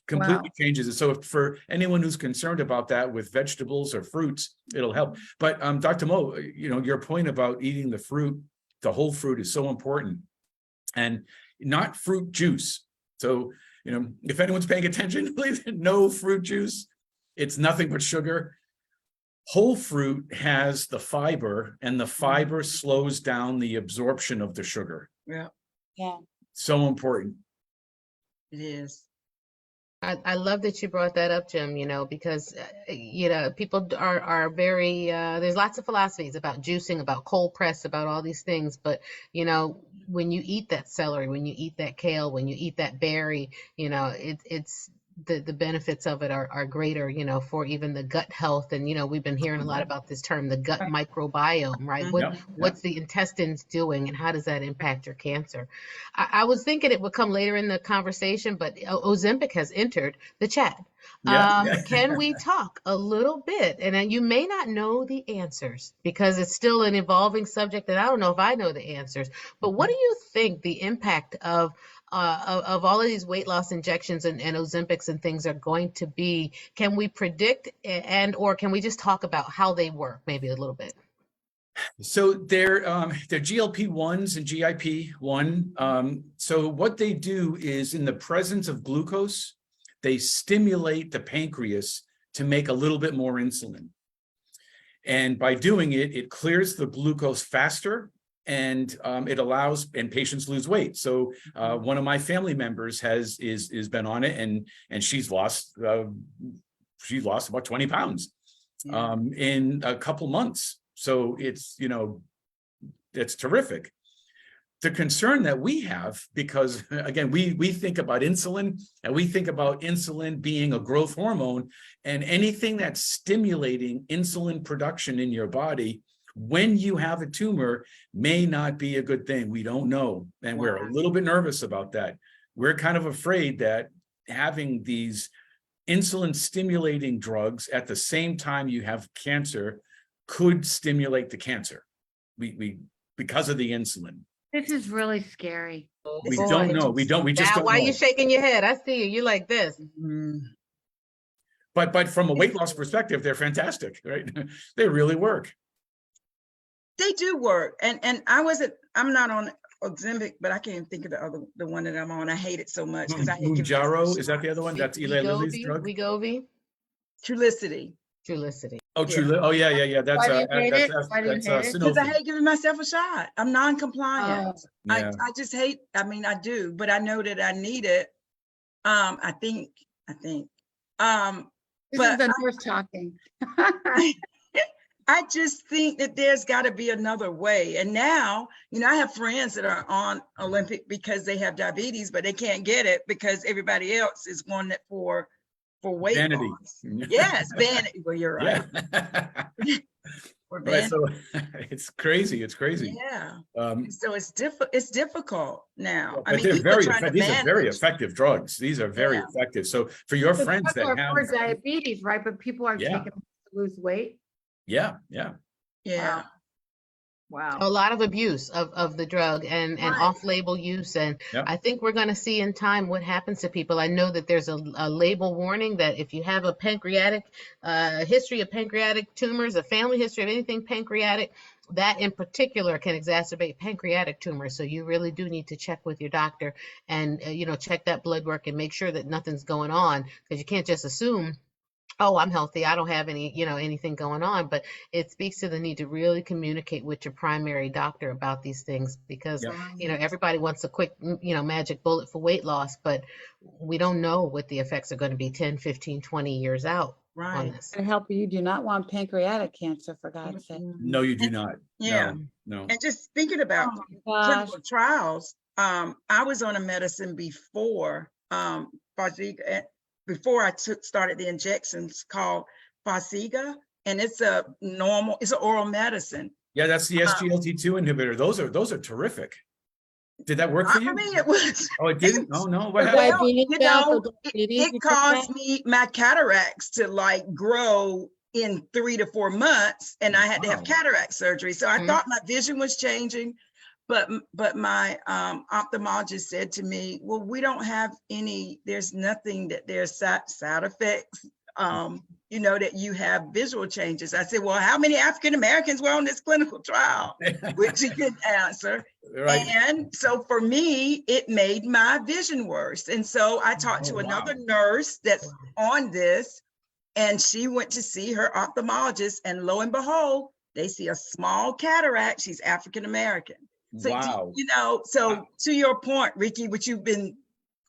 Completely changes it. So for anyone who's concerned about that with vegetables or fruits, it'll help. But Dr. Mo, your point about eating the fruit, the whole fruit is so important, and not fruit juice. So if anyone's paying attention, please, no fruit juice. It's nothing but sugar. Whole fruit has the fiber, and the fiber slows down the absorption of the sugar. Yeah, Yeah. So important. it is. I love that you brought that up, Jim, because, people are very, there's lots of philosophies about juicing, about cold press, about all these things. But, when you eat that celery, when you eat that kale, when you eat that berry, it's the benefits of it are greater, you know, for even the gut health. And, you know, we've been hearing a lot about this term, the gut microbiome, right? Mhm. Yep, What's the intestines doing and how does that impact your cancer? I was thinking it would come later in the conversation, but Ozempic has entered the chat. yeah. Can we talk a little bit? And you may not know the answers because it's still an evolving subject, and I don't know if I know the answers. But what do you think the impact of all of these weight loss injections and Ozempics and things are going to be? Can we predict and or can we just talk about how they work maybe a little bit? So they're GLP-1s and GIP-1. So what they do is in the presence of glucose, they stimulate the pancreas to make a little bit more insulin. And by doing it, it clears the glucose faster and it allows, and patients lose weight. So one of my family members has been on it and she's lost about 20 pounds in a couple months. So it's, you know, it's terrific. The concern that we have, because again, we think about insulin and we think about insulin being a growth hormone, and anything that's stimulating insulin production in your body when you have a tumor may not be a good thing. We don't know. And we're a little bit nervous about that. We're kind of afraid that having these insulin stimulating drugs at the same time you have cancer could stimulate the cancer. We because of the insulin. This is really scary. We Boy. don't know. We just don't Why know. you shaking your head? I see you. You're like this. Mhm. But from a weight loss perspective, they're fantastic, right? They really work. They do work. And I'm not on Ozempic, but I can't think of the one that I'm on. I hate it so much because I hate giving Mounjaro, myself is that the other one? That's Eli Lilly's drug. Wegovy? Trulicity. Trulicity. Oh, Yeah. Trulicity. Oh, yeah. That's Why do you hate it? Why do you hate it? Because I Sanofi. hate giving myself a shot. I'm non-compliant. Yeah. I just hate, I mean, I do, but I know that I need it. I think. This But is the nurse talking. I just think that there's got to be another way. And now, you know, I have friends that are on Olympic because they have diabetes, but they can't get it because everybody else is wanting it for weight Vanity. loss. Yes, vanity. Well, you're right. Yeah. For Right, vanity. so it's crazy. It's crazy. Yeah. Um, So it's difficult now. I but mean, they're people are very trying to effective. These are very manage. effective drugs. These are very Yeah. effective. So for your The friends drugs that are have, for diabetes, right? But people are Yeah. taking them to lose weight. yeah. Yeah. Wow. A lot of abuse of the drug and Right. off-label use. And Yep. I think we're going to see in time what happens to people. I know that there's a label warning that if you have a pancreatic history of pancreatic tumors, a family history of anything pancreatic, that in particular can exacerbate pancreatic tumors. So you really do need to check with your doctor and, you know, check that blood work and make sure that nothing's going on, because you can't just assume, oh, I'm healthy, I don't have any, you know, anything going on. But it speaks to the need to really communicate with your primary doctor about these things, because, Yep. you know, everybody wants a quick, you know, magic bullet for weight loss, but we don't know what the effects are going to be 10, 15, 20 years out on Right. this. To help you do not want pancreatic cancer, for God's sake. No, you do not. Yeah. No. And just thinking about Oh my gosh. clinical trials, I was on a medicine before Farxiga, before I started the injections called Farxiga, and it's it's an oral medicine. Yeah, that's the SGLT2 inhibitor. Those are terrific. Did that work for you? I mean, it was. Oh, it didn't? Oh, no. What For happened? diabetes, You yeah, for know, diabetes, you It took caused that? me my cataracts to like grow in 3 to 4 months, and I had to have Wow. cataract surgery. So I Mhm. thought my vision was changing, but my ophthalmologist said to me, "Well, we don't have any. There's nothing that there's side effects. You know, that you have visual changes." I said, "Well, how many African Americans were on this clinical trial?" Which he didn't answer. Right. And so for me, it made my vision worse. And so I talked Oh, to wow. another nurse that's on this, and she went to see her ophthalmologist, and lo and behold, they see a small cataract. She's African American. So, Wow. you know, so to your point, Ricky, which you've been,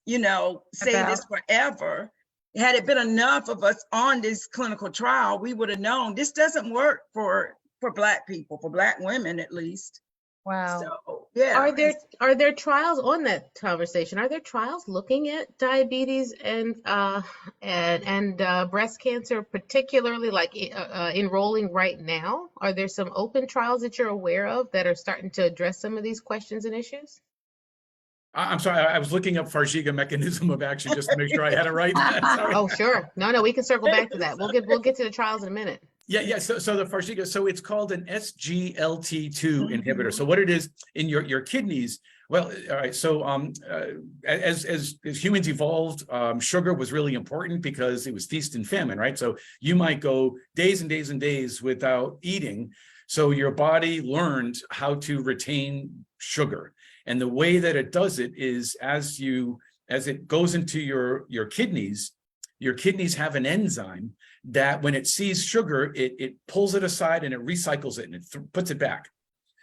you know, saying this forever, had it been enough of us on this clinical trial, we would have known this doesn't work for Black people, for Black women at least. Wow. So, yeah. Are there trials on that conversation? Are there trials looking at diabetes and breast cancer, particularly like enrolling right now? Are there some open trials that you're aware of that are starting to address some of these questions and issues? I'm sorry, I was looking up Farxiga mechanism of action just to make sure I had it right. Sorry. Oh, sure. No, we can circle back to that. We'll get to the trials in a minute. Yeah. So the Farxiga, so it's called an SGLT2 inhibitor. So what it is in your kidneys, well, all right. So as humans evolved, sugar was really important because it was feast and famine, right? So you might go days and days and days without eating. So your body learned how to retain sugar. And the way that it does it is as it goes into your kidneys have an enzyme that when it sees sugar, it pulls it aside and it recycles it and it puts it back.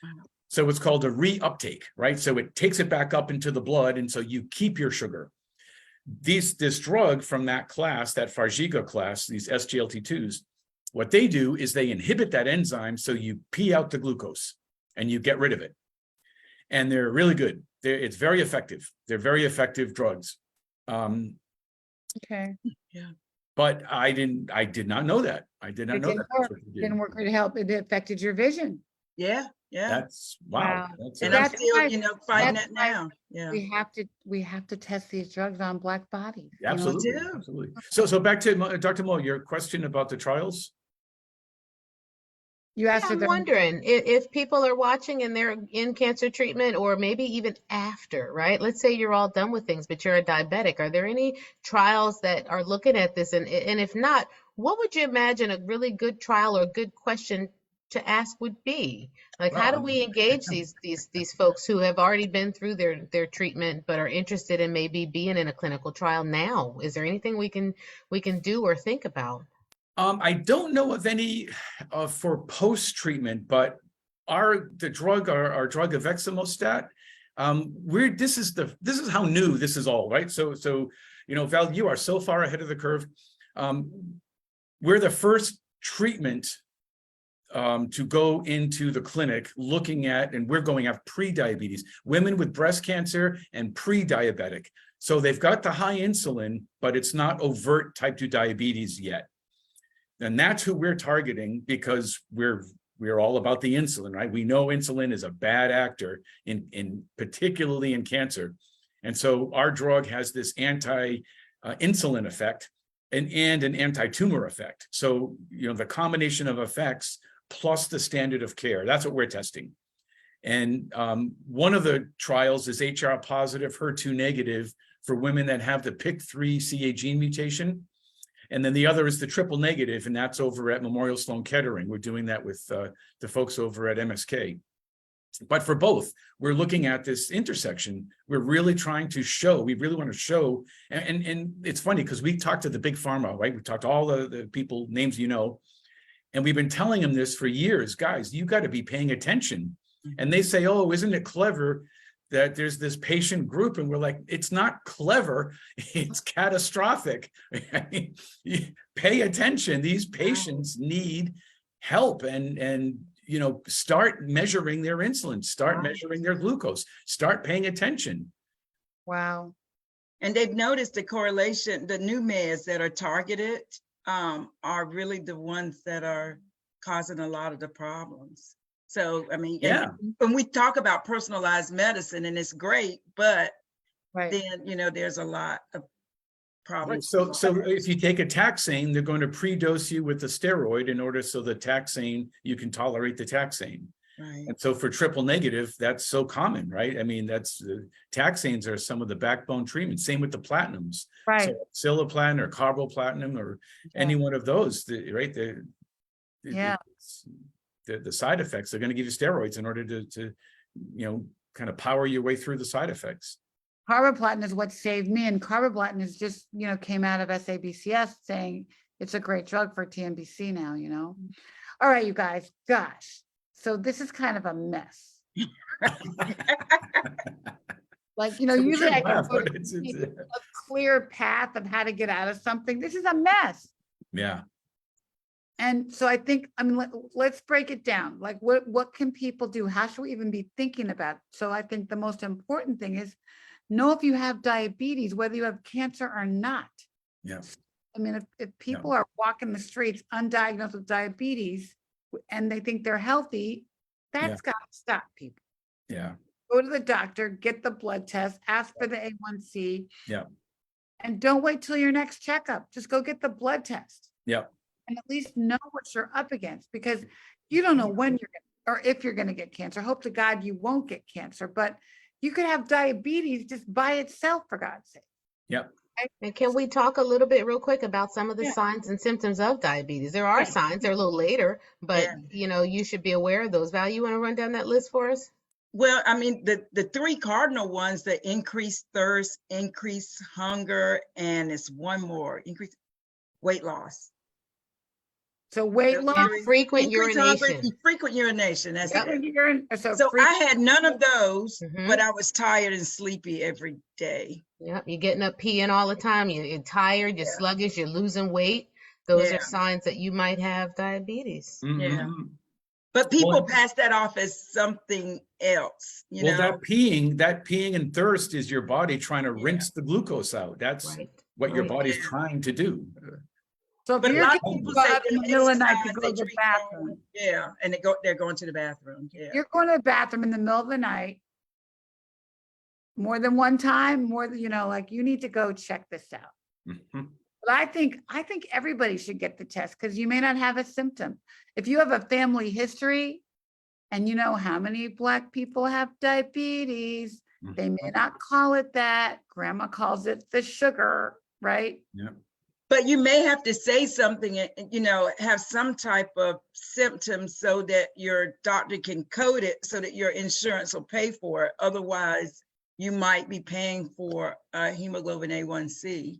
Wow. So it's called a reuptake, right? So it takes it back up into the blood, and so you keep your sugar. This drug from that class, that Farxiga class, these SGLT2s, what they do is they inhibit that enzyme, so you pee out the glucose and you get rid of it. And they're really good. It's very effective. They're very effective drugs. Okay. But I did not know that. I did not It know didn't that. work. That's what they do. Didn't work to help. It affected your vision. Yeah. That's wow. Wow. That's And I'm That's still, why- fighting that's it why now. Yeah. We have to test these drugs on Black bodies. you know? absolutely, do. absolutely. So back to Dr. Mo, your question about the trials. You asked I'm her. wondering if people are watching and they're in cancer treatment or maybe even after, right? Let's say you're all done with things, but you're a diabetic. Are there any trials that are looking at this? And if not, what would you imagine a really good trial or a good question to ask would be? Like, how do Well, we engage these folks who have already been through their treatment but are interested in maybe being in a clinical trial now? Is there anything we can do or think about? I don't know of any for post-treatment, but our drug aveximostat, this is how new this is all, right? So Val, you are so far ahead of the curve. We're the first treatment to go into the clinic looking at, and we're going after pre-diabetes, women with breast cancer and pre-diabetic. So they've got the high insulin, but it's not overt type 2 diabetes yet. And that's who we're targeting because we're all about the insulin, right? We know insulin is a bad actor in particularly in cancer. And so our drug has this anti-insulin effect and an anti-tumor effect. So, the combination of effects plus the standard of care, that's what we're testing. And one of the trials is HR positive, HER2 negative for women that have the PIK3CA gene mutation. And then the other is the triple negative, and that's over at Memorial Sloan Kettering. We're doing that with the folks over at MSK. But for both, we're looking at this intersection. We're really trying to show, we really want to show, and it's funny because we talked to the big pharma, right? We talked to all the people, names and we've been telling them this for years. Guys, you got to be paying attention. And they say, oh, isn't it clever that there's this patient group? And we're like, it's not clever, it's catastrophic. I mean, pay attention. These patients need help and start measuring their insulin, start measuring their glucose, start paying attention. Wow. And they've noticed the correlation, the new meds that are targeted are really the ones that are causing a lot of the problems. So, I mean, Yeah. when we talk about personalized medicine, and it's great, but Right. then, there's a lot of problems. So if you take a taxane, they're going to pre-dose you with the steroid in order so the taxane, you can tolerate the taxane. Right. And so for triple negative, that's so common, right? I mean, taxanes are some of the backbone treatments. Same with the platinums. Right. So Cilaplatin or carboplatin or any one of those, right? Yeah. The side effects, they're going to give you steroids in order to kind of power your way through the side effects. Carboplatin is what saved me, and carboplatin is just, came out of SABCS saying it's a great drug for TNBC now. All right, you guys, gosh. So this is kind of a mess. Usually I can put a clear path of how to get out of something. This is a mess. Yeah. And so I think, I mean, let's break it down. Like, what can people do? How should we even be thinking about it? So I think the most important thing is know if you have diabetes, whether you have cancer or not. Yeah. I mean, if people are walking the streets undiagnosed with diabetes and they think they're healthy, that's got to stop people. Yeah. Go to the doctor, get the blood test, ask for the A1C. Yeah. And don't wait till your next checkup. Just go get the blood test. Yeah. And at least know what you're up against, because you don't know when you're going to, or if you're going to get cancer. Hope to God you won't get cancer, but you could have diabetes just by itself, for God's sake. Yep. And can we talk a little bit real quick about some of the Yeah. signs and symptoms of diabetes? There are Yeah. signs, they're a little later, but Yeah. you know, you should be aware of those. Val, you want to run down that list for us? Well, I mean, the three cardinal ones, the increased thirst, increased hunger, and it's one more, increased weight loss. So weight Those loss, three. Frequent Increased hunger, urination. frequent urination, that's Yep. it. so So I had none of those, Mhm. but I was tired and sleepy every day. Yep, you're getting up peeing all the time. You're tired, you're Yeah. sluggish, you're losing weight. Those Yeah. are signs that you might have diabetes. Mhm. But people Well, pass that off as something else, you Well, know? that peeing and thirst is your body trying to rinse the glucose out. That's Right. what your Right. body's Yeah. trying to do. So if But a you're lot of getting people up say in the they middle of the night to exercise, go they to the drink bathroom, water. Yeah, and they're going to the bathroom, yeah. you're going to the bathroom in the middle of the night more than one time, more than, like, you need to go check this out. Mhm. But I think everybody should get the test, because you may not have a symptom. If you have a family history and you know how many Black people have diabetes, they may not call it that. Grandma calls it the sugar, right? But you may have to say something, have some type of symptoms so that your doctor can code it so that your insurance will pay for it. Otherwise, you might be paying for hemoglobin A1C.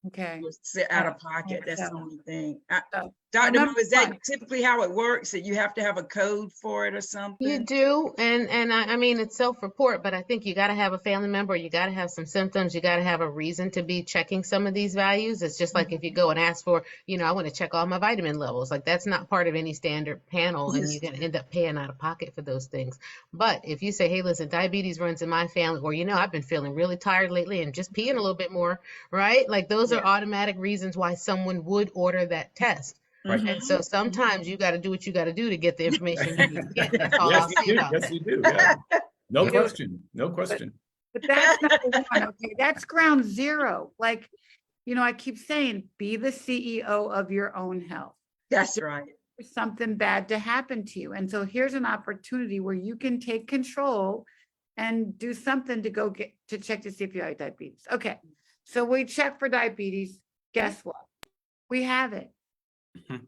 Okay. Sit out of Yeah, pocket, that's the so- only thing. so Dr. remember Mo, is that one. typically how it works? That you have to have a code for it or You something? do, and I mean, it's self-report, but I think you got to have a family member, you got to have some symptoms, you got to have a reason to be checking some of these values. It's just like if you go and ask for, I want to check all my vitamin levels, like that's not part of any standard panel, and you're going to end up paying out of pocket for those things. But if you say, hey, listen, diabetes runs in my family, or, I've been feeling really tired lately and just peeing a little bit more, right? Like those are automatic reasons why someone would order that test. Right. Mhm. And so sometimes you got to do what you got to do to get the information you need to get. That's all I'll Yes, say you do. about Yes, that. you do. Yeah. No You- question. No question. But that's number one, okay? That's ground zero. Like, I keep saying, be the CEO of your own health. That's right. For something bad to happen to you. And so here's an opportunity where you can take control and do something to go to check to see if you have diabetes. Okay. So we check for diabetes. Guess what? We have it. Mhm.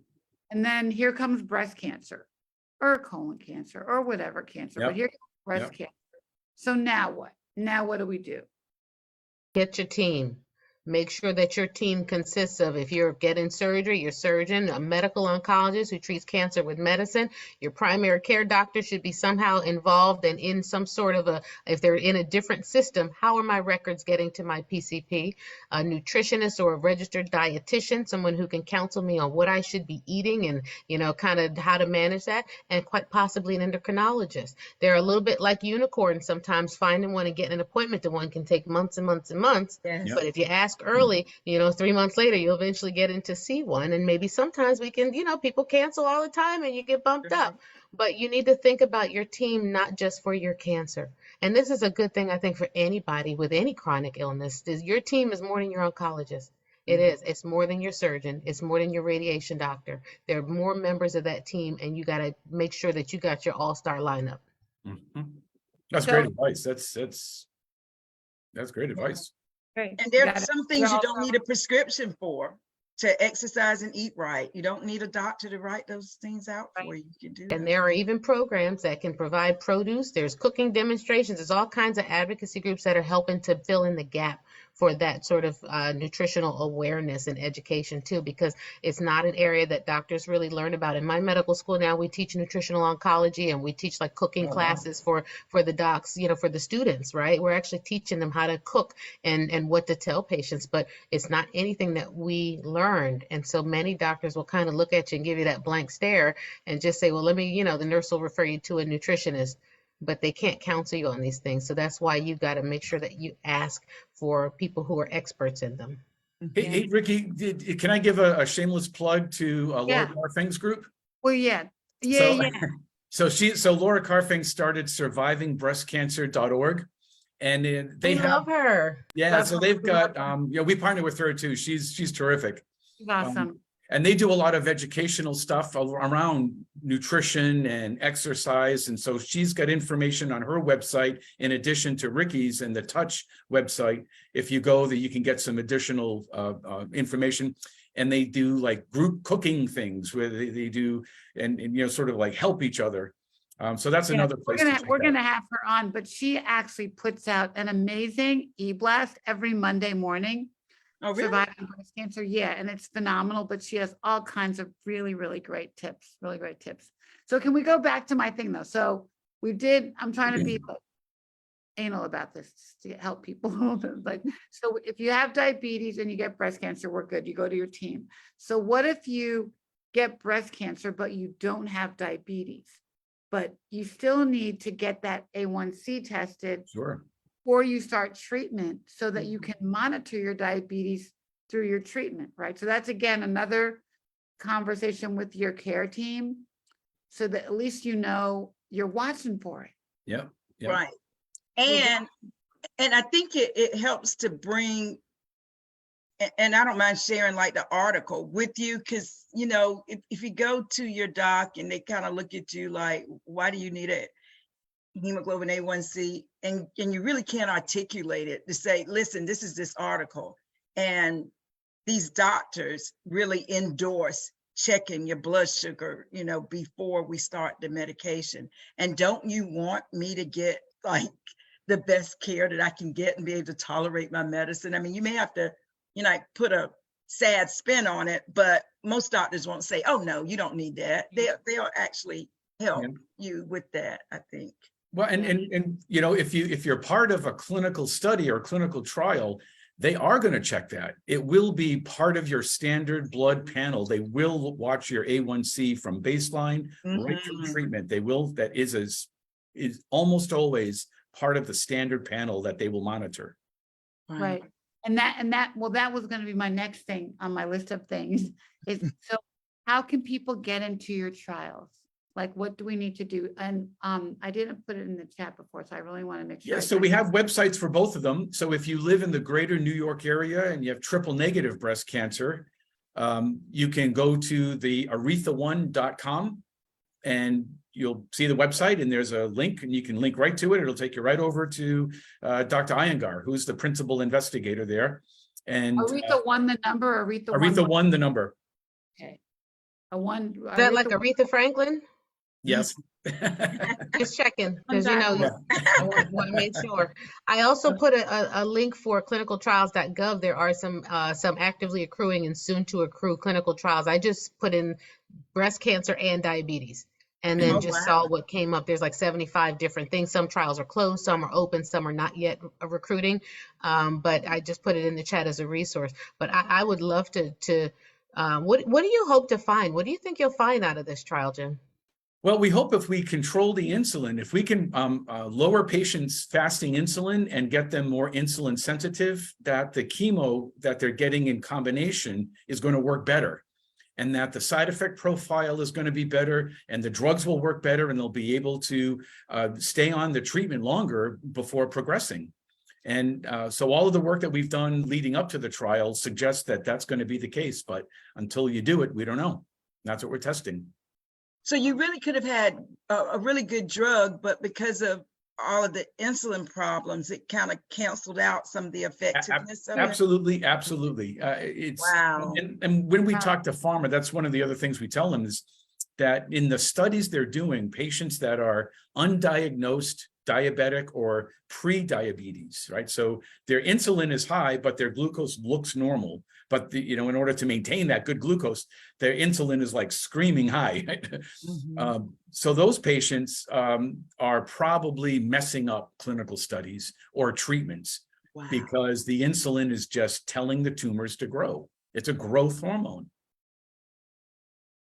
And then here comes breast cancer or colon cancer or whatever cancer, Yep. but here comes breast cancer. So now what? Now what do we do? Get your team. Make sure that your team consists of, if you're getting surgery, your surgeon, a medical oncologist who treats cancer with medicine, your primary care doctor should be somehow involved and in some sort of if they're in a different system, how are my records getting to my PCP? A nutritionist or a registered dietitian, someone who can counsel me on what I should be eating and, kind of how to manage that, and quite possibly an endocrinologist. They're a little bit like unicorns. Sometimes finding one and getting an appointment to one can take months and months and months. Yes. But if you ask early, 3 months later, you'll eventually get in to see one. And maybe sometimes we can, people cancel all the time and you get bumped up. But you need to think about your team, not just for your cancer. And this is a good thing, I think, for anybody with any chronic illness. Your team is more than your oncologist. It is. It's more than your surgeon. It's more than your radiation doctor. There are more members of that team, and you got to make sure that you got your all-star lineup. Mhm. That's So- great advice. That's great advice. Great. And there You are gotta- some things you well, don't need a prescription for, to exercise and eat right. You don't need a doctor to write those things out for you. You can do And that. there are even programs that can provide produce. There's cooking demonstrations. There's all kinds of advocacy groups that are helping to fill in the gap for that sort of nutritional awareness and education too, because it's not an area that doctors really learn about. In my medical school now, we teach nutritional oncology, and we teach like cooking Oh, wow. classes for the docs, for the students, right? We're actually teaching them how to cook and what to tell patients, but it's not anything that we learned. And so many doctors will kind of look at you and give you that blank stare and just say, well, let me, the nurse will refer you to a nutritionist, but they can't counsel you on these things. So that's why you got to make sure that you ask for people who are experts in them. Hey, Ricky, can I give a shameless plug to Laura Yeah. Carfing's group? Well, yeah, So, yeah. so Laura Carfing started survivingbreastcancer.org, and they We love her. yeah, Love so her. they've got we partner with her too. She's terrific. Awesome. And they do a lot of educational stuff around nutrition and exercise. And so she's got information on her website, in addition to Ricky's and the Touch website. If you go there, you can get some additional information. And they do like group cooking things where they do, and sort of like help each other. So that's another place. We're gonna have her on, but she actually puts out an amazing e-blast every Monday morning. Oh, really? Surviving breast cancer, yeah, and it's phenomenal, but she has all kinds of really, really great tips, really great tips. So can we go back to my thing though? So I'm trying to be like anal about this to help people. Like, so if you have diabetes and you get breast cancer, we're good. You go to your team. So what if you get breast cancer, but you don't have diabetes, but you still need to get that A1C tested Sure. before you start treatment so that you can monitor your diabetes through your treatment, right? So that's again, another conversation with your care team so that at least you're watching for it. Yeah. Yeah. Right. And I think it helps to bring, and I don't mind sharing like the article with you, because if you go to your doc and they kind of look at you like, why do you need a hemoglobin A1C, and you really can't articulate it to say, listen, this is this article, and these doctors really endorse checking your blood sugar, before we start the medication. And don't you want me to get like the best care that I can get and be able to tolerate my medicine? I mean, you may have to, put a sad spin on it, but most doctors won't say, oh no, you don't need that. They'll actually help you with that, I think. Well, and if you're part of a clinical study or clinical trial, they are going to check that. It will be part of your standard blood panel. They will watch your A1C from baseline right through treatment. They will. That is almost always part of the standard panel that they will monitor. Right. And that was going to be my next thing on my list of things is, so how can people get into your trials? Like, what do we need to do? And I didn't put it in the chat before, so I really want to make sure. Yeah, so we have websites for both of them. So if you live in the greater New York area and you have triple negative breast cancer, you can go to the aretha1.com and you'll see the website, and there's a link, and you can link right to it. It'll take you right over to Dr. Iyengar, who's the principal investigator there. And Aretha1 the number, Aretha1 the number. Okay. Is that like Aretha Franklin? Yes. Just checking, because I want to make sure. I also put a link for clinicaltrials.gov. There are some actively accruing and soon to accrue clinical trials. I just put in breast cancer and diabetes, and then saw what came up. There's like 75 different things. Some trials are closed, some are open, some are not yet recruiting. But I just put it in the chat as a resource. But I would love to what do you hope to find? What do you think you'll find out of this trial, Jim? Well, we hope if we control the insulin, if we can lower patients' fasting insulin and get them more insulin sensitive, that the chemo that they're getting in combination is going to work better, and that the side effect profile is going to be better, and the drugs will work better, and they'll be able to stay on the treatment longer before progressing. And so all of the work that we've done leading up to the trial suggests that that's going to be the case. But until you do it, we don't know. That's what we're testing. So you really could have had a really good drug, but because of all of the insulin problems, it kind of canceled out some of the effectiveness of it. Absolutely. It's wow. And when we talk to pharma, that's one of the other things we tell them is that in the studies they're doing, patients that are undiagnosed diabetic or pre-diabetes, right? So their insulin is high, but their glucose looks normal. But in order to maintain that good glucose, their insulin is like screaming high. Mhm. So those patients are probably messing up clinical studies or treatments Wow. because the insulin is just telling the tumors to grow. It's a growth hormone.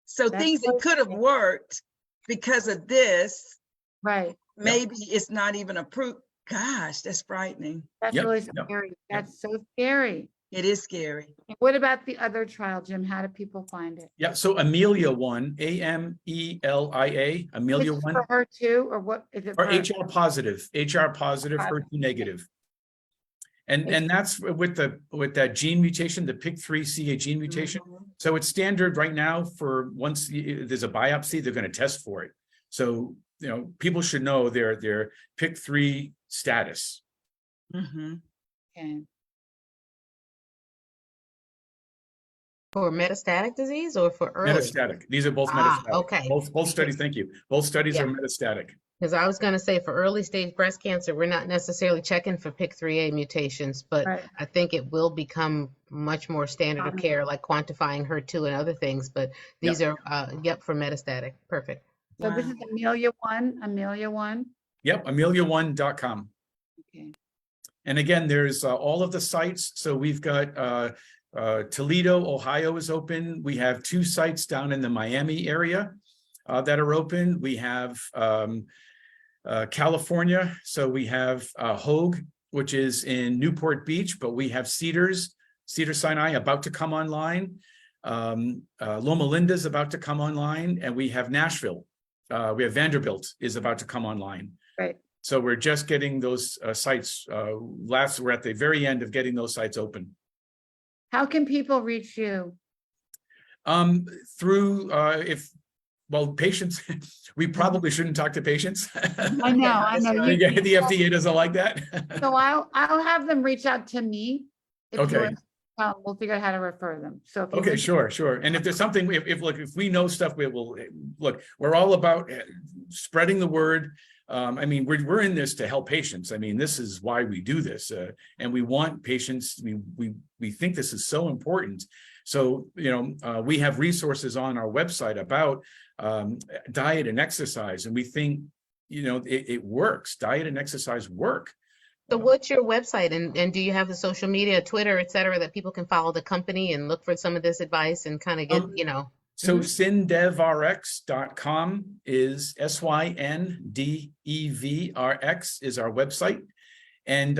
So That's things that what- could have worked because of this, Right. maybe it's not even approved. Gosh, that's frightening. That's Yep, really yep, scary. That's so scary. It is scary. What about the other trial, Jim? How do people find it? Yeah, so Amelia 1, AMELIA, Amelia This is 1, for her too, or what is it? or for- HR positive, HER2 negative. And that's with that gene mutation, the PIK3CA gene mutation. So it's standard right now for once there's a biopsy, they're going to test for it. So, people should know their PIK3 status. Mhm. Okay. For metastatic disease or for early? Metastatic. These are both Ah, metastatic. okay. Both studies, thank you. Both studies are Yeah. metastatic. Because I was going to say for early stage breast cancer, we're not necessarily checking for PIK3A mutations, but Right. I think it will become much more standard of care, like quantifying HER2 and other things. But these are, for metastatic. Perfect. So this Wow. is Amelia 1, Amelia 1. Yep, amelia1.com. Okay. And again, there's all of the sites. So we've got Toledo, Ohio is open. We have 2 sites down in the Miami area that are open. We have California. So we have Hoag, which is in Newport Beach, but we have Cedars-Sinai about to come online. Loma Linda is about to come online, and we have Nashville. We have Vanderbilt is about to come online. Right. So we're just getting those sites. We're at the very end of getting those sites open. How can people reach you? Through patients, we probably shouldn't talk to patients. I know. The FDA doesn't like that. So I'll have them reach out to me. If you Okay. want, we'll figure out how to refer them. So if you Okay, would- sure. And if there's something, if we know stuff, we will look. We're all about spreading the word. We're in this to help patients. This is why we do this, and we want patients. We think this is so important. So we have resources on our website about diet and exercise, and we think it works. Diet and exercise work. So what's your website, and do you have the social media, Twitter, et cetera, that people can follow the company and look for some of this advice and kind of get, So syndevrx.com is SYNDEVRX is our website. And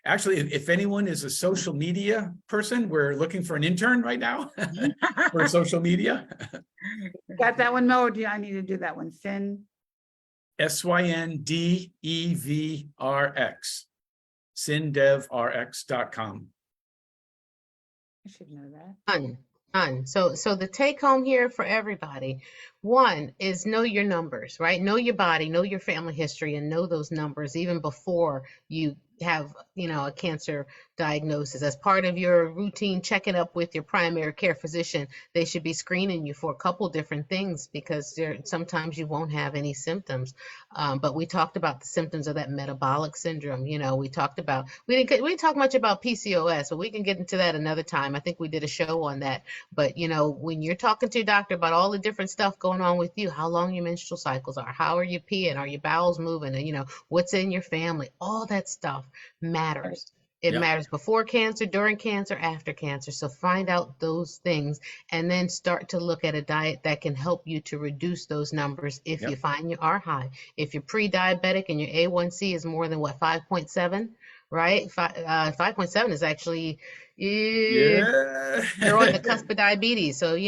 actually, if anyone is a social media person, we're looking for an intern right now for social media. Got that one, Mo, or do I need to do that one? SYNDEVRX. syndevrx.com. I should know that. Done. So the take home here for everybody, one is know your numbers, right? Know your body, know your family history, and know those numbers even before you have, a cancer diagnosis. As part of your routine checking up with your primary care physician, they should be screening you for a couple different things because sometimes you won't have any symptoms. But we talked about the symptoms of that metabolic syndrome. We didn't talk much about PCOS, but we can get into that another time. I think we did a show on that. But when you're talking to your doctor about all the different stuff going on with you, how long your menstrual cycles are, how are you peeing, are your bowels moving, and what's in your family, all that stuff matters. It matters before cancer, during cancer, after cancer. So find out those things and then start to look at a diet that can help you to reduce those numbers if you find you are high. If you're pre-diabetic and your A1C is more than 5.7, right? 5.7 is actually you're on the cusp of diabetes. So, if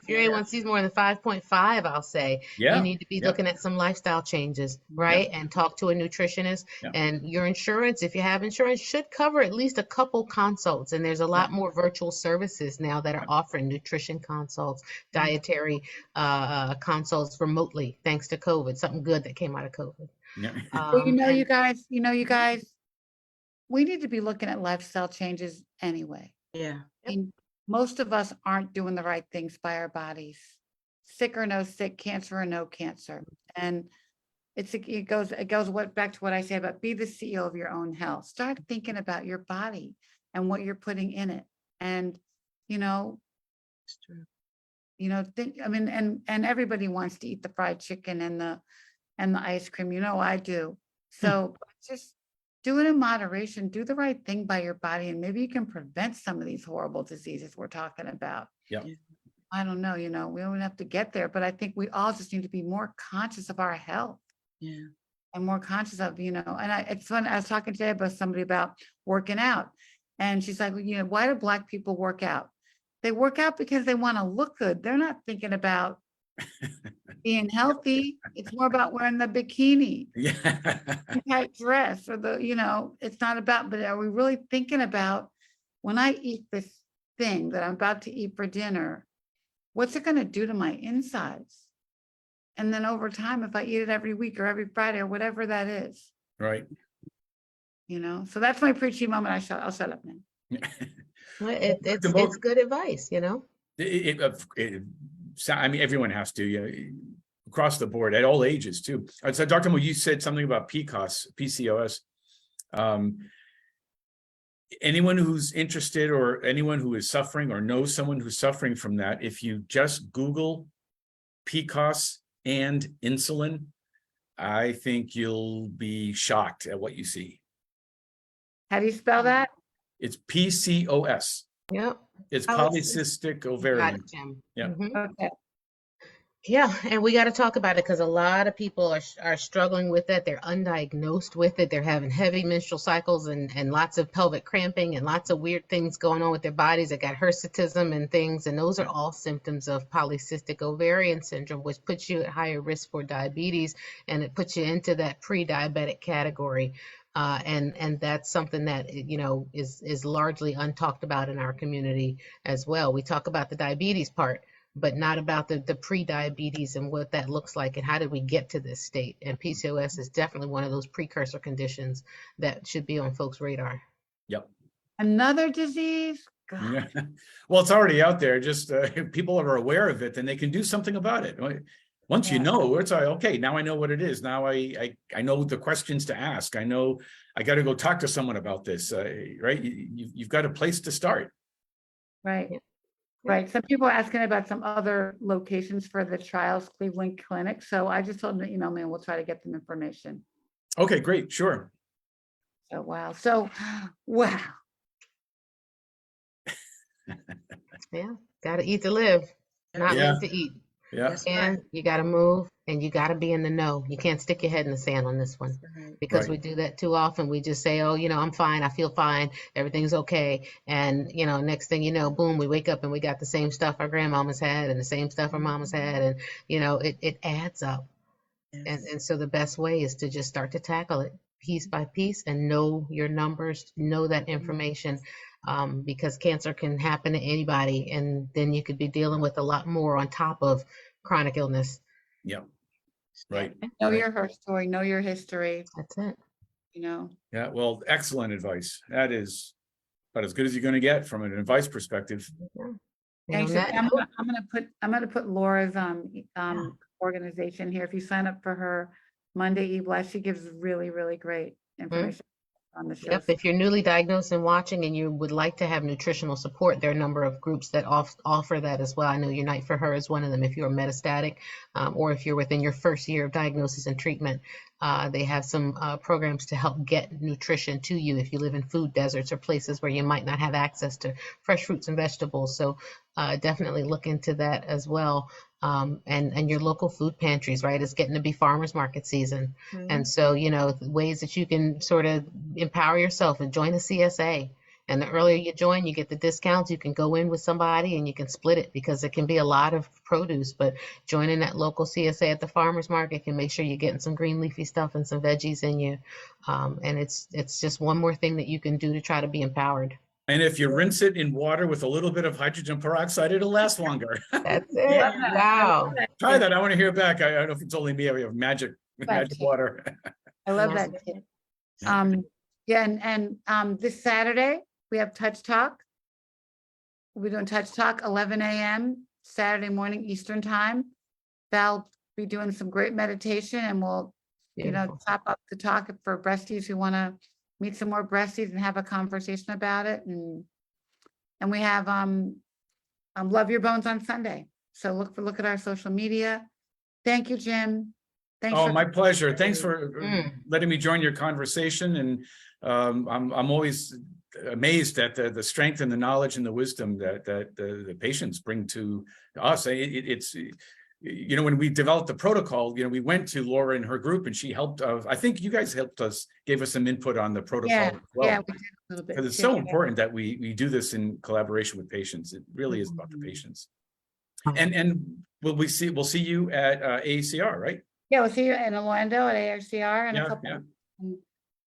your A1C is more than 5.5, I'll say you need to be looking at some lifestyle changes, right? And talk to a nutritionist. And your insurance, if you have insurance, should cover at least a couple consults. And there's a lot more virtual services now that are offering nutrition consults, dietary consults remotely, thanks to COVID, something good that came out of COVID. Well, you guys, we need to be looking at lifestyle changes anyway. Yeah. Most of us aren't doing the right things by our bodies, sick or no sick, cancer or no cancer. And it goes back to what I say about be the CEO of your own health. Start thinking about your body and what you're putting in it. And, you know, It's true. think, I mean, and everybody wants to eat the fried chicken and the ice cream, I do. So just do it in moderation, do the right thing by your body, and maybe you can prevent some of these horrible diseases we're talking about. Yeah. I don't know, we don't have to get there, but I think we all just need to be more conscious of our health. Yeah. And more conscious of, it's fun. I was talking today about somebody about working out. And she's like, why do Black people work out? They work out because they want to look good. They're not thinking about being healthy. It's more about wearing the bikini, Yeah. tight dress, or it's not about, but are we really thinking about when I eat this thing that I'm about to eat for dinner, what's it going to do to my insides? And then over time, if I eat it every week or every Friday or whatever that is, Right. so that's my preachy moment. I'll shut up now. Well, Dr. Volk, it's good advice, I mean, everyone has to, across the board, at all ages too. So Dr. Mo, you said something about PCOS. Anyone who's interested or anyone who is suffering or knows someone who's suffering from that, if you just Google PCOS and insulin, I think you'll be shocked at what you see. How do you spell that? It's PCOS. Yep. It's Oh, polycystic Got ovarian. it, Jim. Yeah. Mhm. Okay. Yeah, and we got to talk about it because a lot of people are struggling with it. They're undiagnosed with it. They're having heavy menstrual cycles and lots of pelvic cramping and lots of weird things going on with their bodies. They got hirsutism and things, and those are all symptoms of polycystic ovarian syndrome, which puts you at higher risk for diabetes, and it puts you into that pre-diabetic category. And that's something that is largely untalked about in our community as well. We talk about the diabetes part, but not about the pre-diabetes and what that looks like and how did we get to this state. And PCOS is definitely one of those precursor conditions that should be on folks' radar. Yep. Another disease? God. Yeah. Well, it's already out there. Just if people are aware of it, then they can do something about it. Once you Yeah. know, it's like, okay, now I know what it is. Now I know the questions to ask. I know I got to go talk to someone about this, right? You've got a place to start. Right. Yeah. Right. Some people are asking about some other locations for the trials, Cleveland Clinic. So I just told them to email me and we'll try to get them information. Okay, great. Sure. So, wow. So, wow. Yeah, got to eat to live, not Yeah. live to eat. Yeah. That's And right. you got to move and you got to be in the know. You can't stick your head in the sand on this one. Right. Because Right. we do that too often. We just say, oh, I'm fine. I feel fine. Everything's okay. And, next thing you know, boom, we wake up and we got the same stuff our grandmamas had and the same stuff our mamas had. And, it adds up. Yes. And so the best way is to just start to tackle it piece by piece and know your numbers, know that information, because cancer can happen to anybody. And then you could be dealing with a lot more on top of chronic illness. Yeah. Right. Know Right. your story, know your history, That's it. Yeah. Well, excellent advice. That is about as good as you're going to get from an advice perspective. Yeah. And Thanks. on that I'm note, gonna put Laura's organization here. If you sign up for her Monday Eve Blast, she gives really, really great information on the show. Yep, if you're newly diagnosed and watching and you would like to have nutritional support, there are a number of groups that offer that as well. I know Unite for Her is one of them. If you're metastatic or if you're within your first year of diagnosis and treatment, they have some programs to help get nutrition to you if you live in food deserts or places where you might not have access to fresh fruits and vegetables. So definitely look into that as well. And your local food pantries, right? It's getting to be farmers market season. And so, ways that you can sort of empower yourself and join a CSA. And the earlier you join, you get the discounts. You can go in with somebody and you can split it because it can be a lot of produce. But joining that local CSA at the farmers market can make sure you're getting some green leafy stuff and some veggies in you. And it's just one more thing that you can do to try to be empowered. And if you rinse it in water with a little bit of hydrogen peroxide, it'll last longer. That's it. Wow. Try that. I want to hear back. I don't know if it's only me. We have magic Right. water. I love Yes. that tip. This Saturday, we have Touch Talk. We're doing Touch Talk, 11 a.m. Saturday morning Eastern time. Val be doing some great meditation and we'll Beautiful. top up the talk for breasties who want to meet some more breasties and have a conversation about it. And we have Love Your Bones on Sunday. So look at our social media. Thank you, Jim. Thanks Oh, for my pleasure. Thanks for Mm. letting me join your conversation. And I'm always amazed at the strength and the knowledge and the wisdom that the patients bring to us. It's when we developed the protocol, we went to Laura and her group, and she helped. I think you guys helped us, gave us some input on the protocol Yeah, as well. yeah, we did a little bit. Because it's too. so important that we do this in collaboration with patients. It really is about the patients. And we'll see you at AACR, right? Yeah, we'll see you in Orlando at ARCR in a Yeah, couple. yeah. and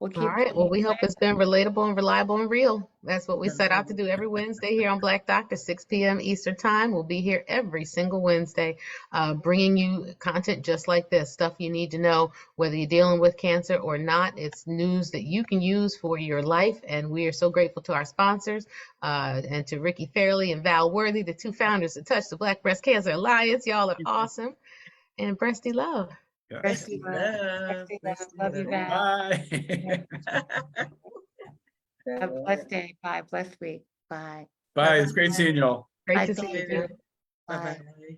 We'll keep. All right. Well, we hope it's been relatable and reliable and real. That's what we Yeah. set out to do every Wednesday here on Black Doctor, 6 p.m. Eastern Time. We'll be here every single Wednesday, bringing you content just like this, stuff you need to know, whether you're dealing with cancer or not. It's news that you can use for your life. And we are so grateful to our sponsors and to Ricky Fairley and Val Worthy, the two founders of Touch the Black Breast Cancer Alliance. Y'all are awesome. And breasty love. Yeah. Breasty love. Breasty love. Love you, Val. Bye. Have a blessed day. Bye. Blessed week. Bye. Bye. It's great seeing you all. Great Bye, to see thank you. you. Bye. Bye-bye.